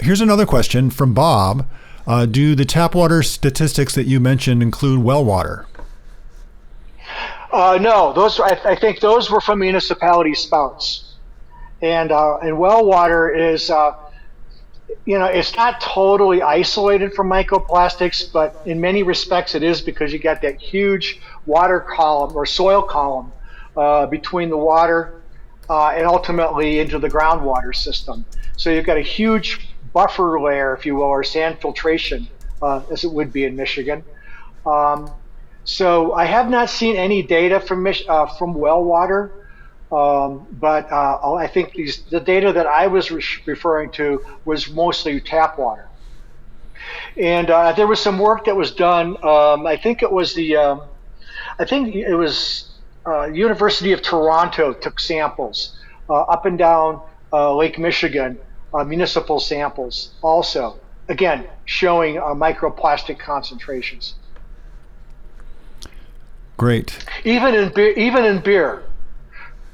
Here's another question from Bob. Do the tap water statistics that you mentioned include well water? No, I think those were from municipality spouts. And well water is, it's not totally isolated from microplastics, but in many respects it is, because you got that huge water column or soil column between the water and ultimately into the groundwater system. So you've got a huge buffer layer, if you will, or sand filtration, as it would be in Michigan. So I have not seen any data from well water, but I think the data that I was referring to was mostly tap water. And there was some work that was done. I think it was University of Toronto took samples up and down Lake Michigan, municipal samples also, again, showing microplastic concentrations. Great. Even in beer.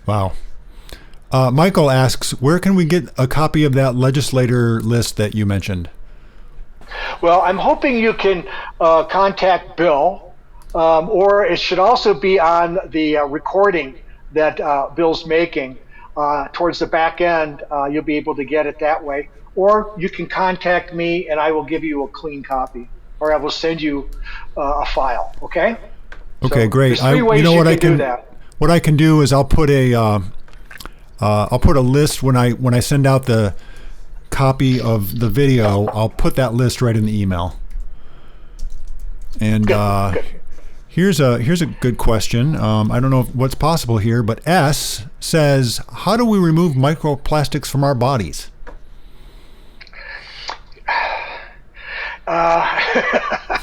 Wow. Michael asks, where can we get a copy of that legislator list that you mentioned? Well, I'm hoping you can contact Bill, or it should also be on the recording that Bill's making. Towards the back end, you'll be able to get it that way. Or you can contact me and I will give you a clean copy, or I will send you a file, okay? Okay, so great. What I can do is I'll put a list when I send out the copy of the video. I'll put that list right in the email. And good. Here's a good question. I don't know what's possible here, but S says, how do we remove microplastics from our bodies? The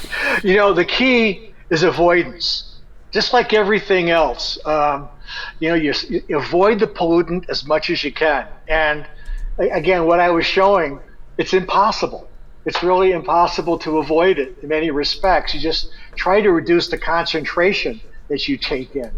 key is avoidance, just like everything else. You avoid the pollutant as much as you can. And again, what I was showing, it's impossible. It's really impossible to avoid it in many respects. You just try to reduce the concentration that you take in.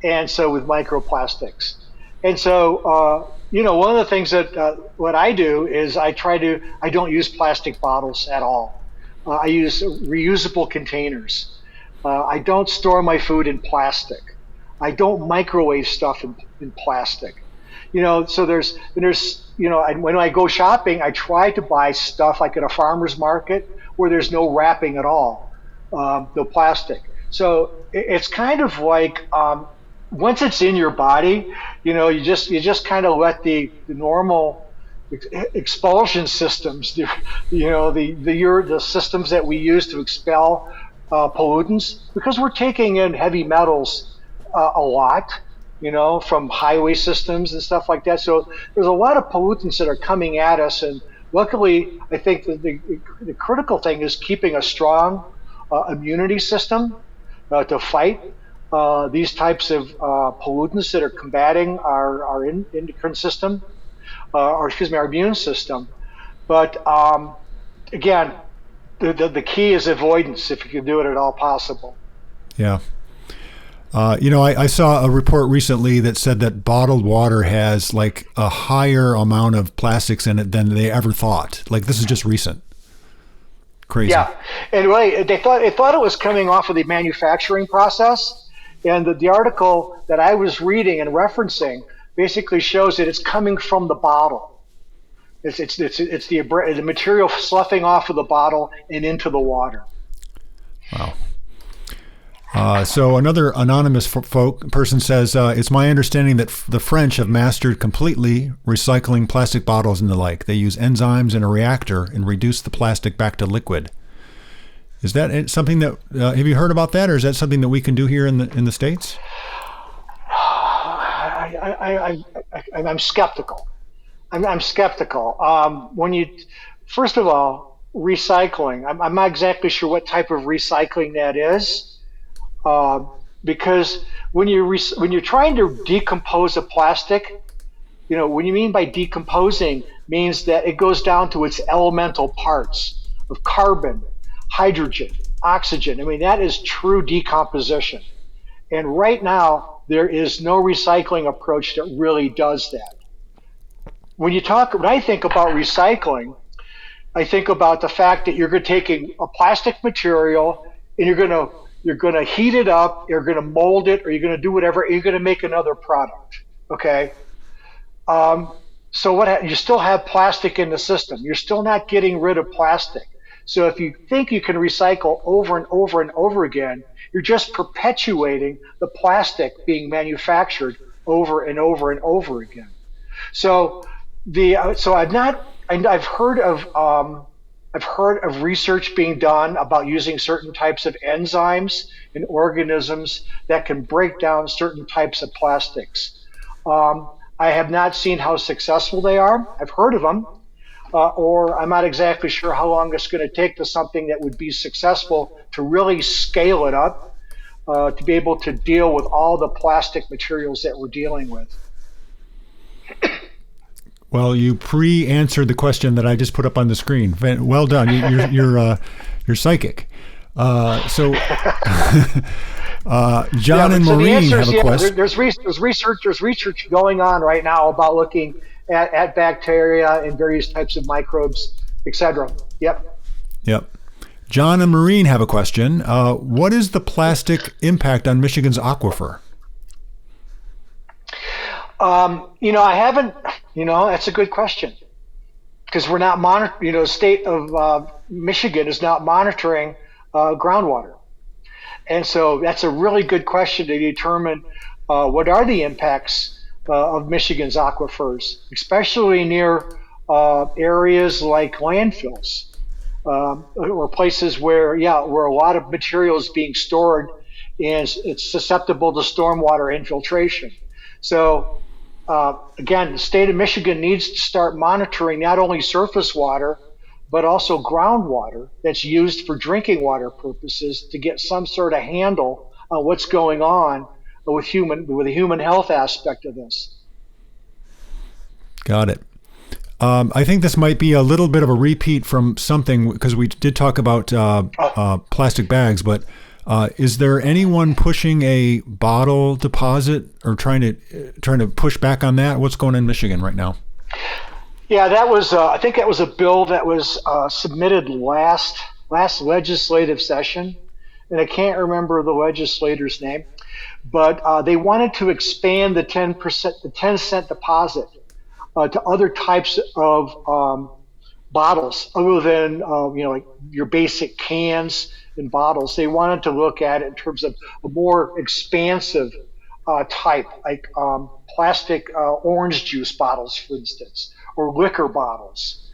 And so with microplastics. And so, one of the things that what I do is I don't use plastic bottles at all. I use reusable containers. I don't store my food in plastic. I don't microwave stuff in plastic. So when I go shopping, I try to buy stuff like at a farmer's market where there's no wrapping at all, no plastic. So it's kind of like, once it's in your body, you just kind of let the normal expulsion systems, the systems that we use to expel pollutants, because we're taking in heavy metals a lot, from highway systems and stuff like that. So there's a lot of pollutants that are coming at us, and luckily, I think that the critical thing is keeping a strong immunity system to fight these types of pollutants that are combating our endocrine system, our immune system. But again, the key is avoidance if you can do it at all possible. Yeah. I saw a report recently that said that bottled water has like a higher amount of plastics in it than they ever thought. Like, this is just recent. Crazy. Yeah, and really, they thought it was coming off of the manufacturing process, and the article that I was reading and referencing basically shows that it's coming from the bottle. It's the material sloughing off of the bottle and into the water. Wow. So another anonymous person says, it's my understanding that the French have mastered completely recycling plastic bottles and the like. They use enzymes in a reactor and reduce the plastic back to liquid. Is that something that, have you heard about that, or is that something that we can do here in the States? I'm skeptical. I'm skeptical. First of all, recycling, I'm not exactly sure what type of recycling that is. Because when you're trying to decompose a plastic, what you mean by decomposing means that it goes down to its elemental parts of carbon, hydrogen, oxygen. I mean, that is true decomposition. And right now, there is no recycling approach that really does that. When I think about recycling, I think about the fact that you're taking a plastic material and you're going to heat it up, you're going to mold it, or you're going to do whatever, you're going to make another product, okay? So you still have plastic in the system. You're still not getting rid of plastic. So if you think you can recycle over and over and over again, you're just perpetuating the plastic being manufactured over and over and over again. So I've heard of research being done about using certain types of enzymes in organisms that can break down certain types of plastics. I have not seen how successful they are. I've heard of them, or I'm not exactly sure how long it's going to take to something that would be successful to really scale it up, to be able to deal with all the plastic materials that we're dealing with. Well, you pre-answered the question that I just put up on the screen. Well done. You're psychic. So John and Maureen have a question. There's research going on right now about looking at bacteria and various types of microbes, etc. Yep. John and Maureen have a question. What is the plastic impact on Michigan's aquifer? I haven't, that's a good question, because we're not monitoring, the state of Michigan is not monitoring groundwater. And so that's a really good question to determine what are the impacts of Michigan's aquifers, especially near areas like landfills, or places where a lot of material is being stored and it's susceptible to stormwater infiltration. So again, the state of Michigan needs to start monitoring not only surface water, but also groundwater that's used for drinking water purposes to get some sort of handle on what's going on with the human health aspect of this. Got it. I think this might be a little bit of a repeat from something, because we did talk about plastic bags, but is there anyone pushing a bottle deposit or trying to push back on that? What's going on in Michigan right now? Yeah, that was I think that was a bill that was submitted last legislative session, and I can't remember the legislator's name, but they wanted to expand the 10-cent deposit to other types of bottles other than like your basic cans and bottles. They wanted to look at it in terms of a more expansive type, like plastic orange juice bottles, for instance, or liquor bottles,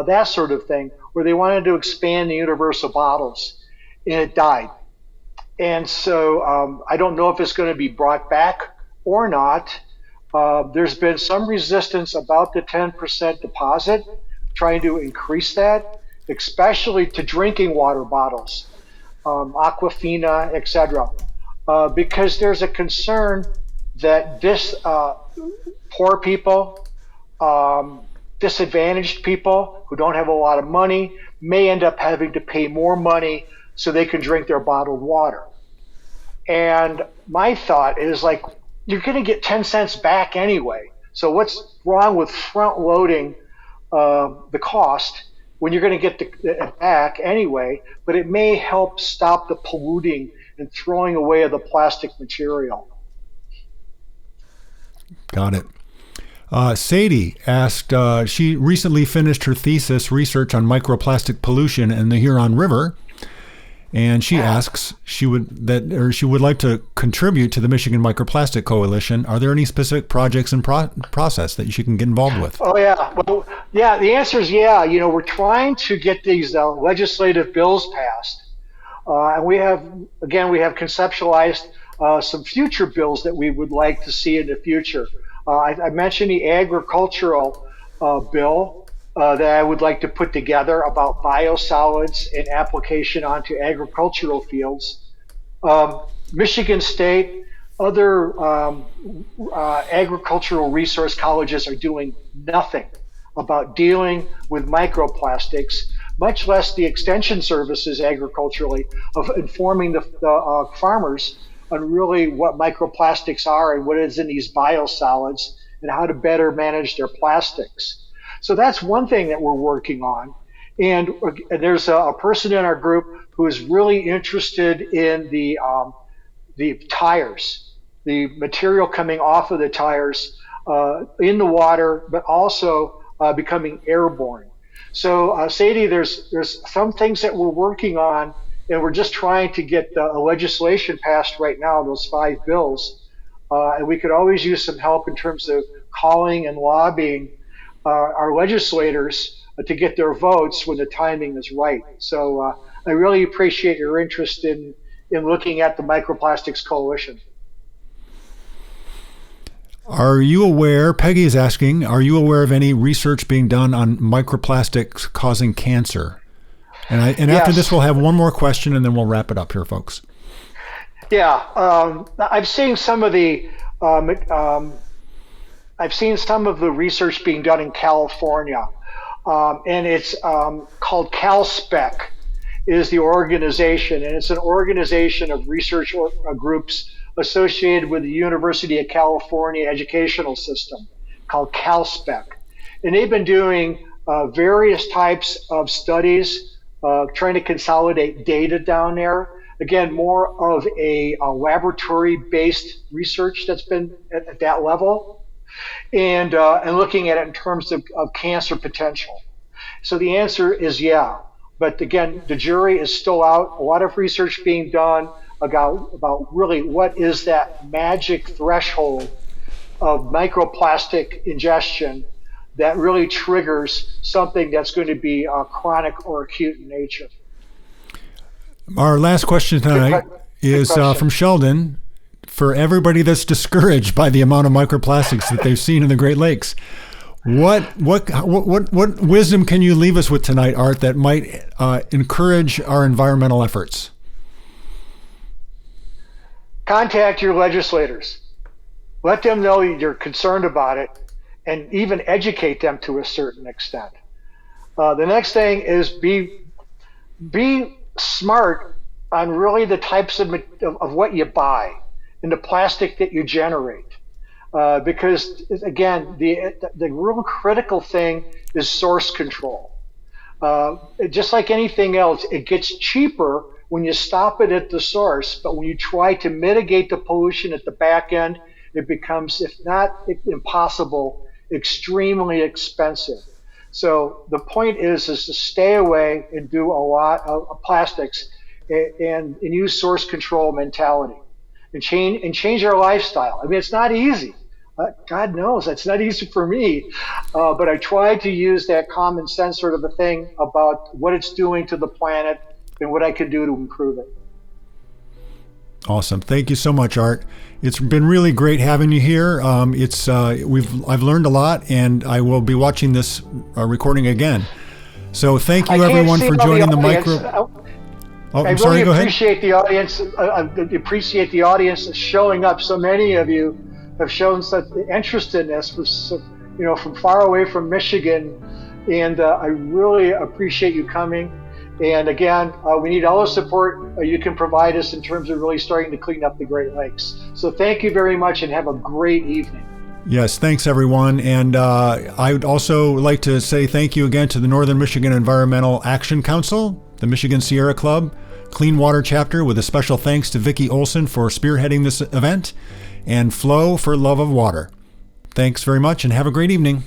that sort of thing, where they wanted to expand the universe of bottles, and it died. And so I don't know if it's going to be brought back or not. There's been some resistance about the 10% deposit, trying to increase that, especially to drinking water bottles, Aquafina, etc., because there's a concern that this poor people, disadvantaged people who don't have a lot of money may end up having to pay more money so they can drink their bottled water. And my thought is, like, you're going to get 10 cents back anyway. So what's wrong with front loading the cost when you're going to get it back anyway? But it may help stop the polluting and throwing away of the plastic material. Got it. Sadie asked, she recently finished her thesis research on microplastic pollution in the Huron River. And she asks, she would like to contribute to the Michigan Microplastic Coalition. Are there any specific projects in process that she can get involved with? Oh yeah, well, yeah. The answer is yeah. We're trying to get these legislative bills passed, and we have conceptualized some future bills that we would like to see in the future. I mentioned the agricultural bill that I would like to put together about biosolids and application onto agricultural fields. Michigan State, other agricultural resource colleges are doing nothing about dealing with microplastics, much less the extension services agriculturally of informing the farmers on really what microplastics are and what is in these biosolids and how to better manage their plastics. So that's one thing that we're working on. And there's a person in our group who is really interested in the tires, the material coming off of the tires in the water, but also becoming airborne. So Sadie, there's some things that we're working on, and we're just trying to get a legislation passed right now, those 5 bills. And we could always use some help in terms of calling and lobbying our legislators to get their votes when the timing is right. So I really appreciate your interest in looking at the Microplastics Coalition. Are you aware, Peggy is asking, are you aware of any research being done on microplastics causing cancer? And after Yes. this, we'll have one more question, and then we'll wrap it up here, folks. Yeah, I've seen some of the research being done in California, and it's called CalSpec is the organization, and it's an organization of research groups associated with the University of California educational system called CalSpec. And they've been doing various types of studies, trying to consolidate data down there. Again, more of a laboratory-based research that's been at that level, and looking at it in terms of cancer potential. So the answer is yeah. But again, the jury is still out. A lot of research being done about really what is that magic threshold of microplastic ingestion that really triggers something that's going to be chronic or acute in nature. Our last question tonight is from Sheldon. For everybody that's discouraged by the amount of microplastics that they've seen in the Great Lakes, What wisdom can you leave us with tonight, Art, that might encourage our environmental efforts? Contact your legislators. Let them know you're concerned about it, and even educate them to a certain extent. The next thing is be smart on really the types of what you buy and the plastic that you generate. Because again, the real critical thing is source control. Just like anything else, it gets cheaper when you stop it at the source, but when you try to mitigate the pollution at the back end, it becomes, if not impossible, extremely expensive. So the point is to stay away and do a lot of plastics and use source control mentality and change our lifestyle. I mean, it's not easy. God knows it's not easy for me, but I try to use that common sense sort of a thing about what it's doing to the planet and what I can do to improve it. Awesome. Thank you so much, Art. It's been really great having you here. I've learned a lot, and I will be watching this recording again. So thank you everyone for joining the micro. Oh, I'm sorry. Go ahead. I appreciate the audience showing up. So many of you have shown such interest in this, from far away from Michigan, and I really appreciate you coming. And again, we need all the support you can provide us in terms of really starting to clean up the Great Lakes. So thank you very much, and have a great evening. Yes, thanks everyone. And I would also like to say thank you again to the Northern Michigan Environmental Action Council, the Michigan Sierra Club, Clearwater chapter, with a special thanks to Vicki Olson for spearheading this event, and Flow for Love of Water. Thanks very much, and have a great evening.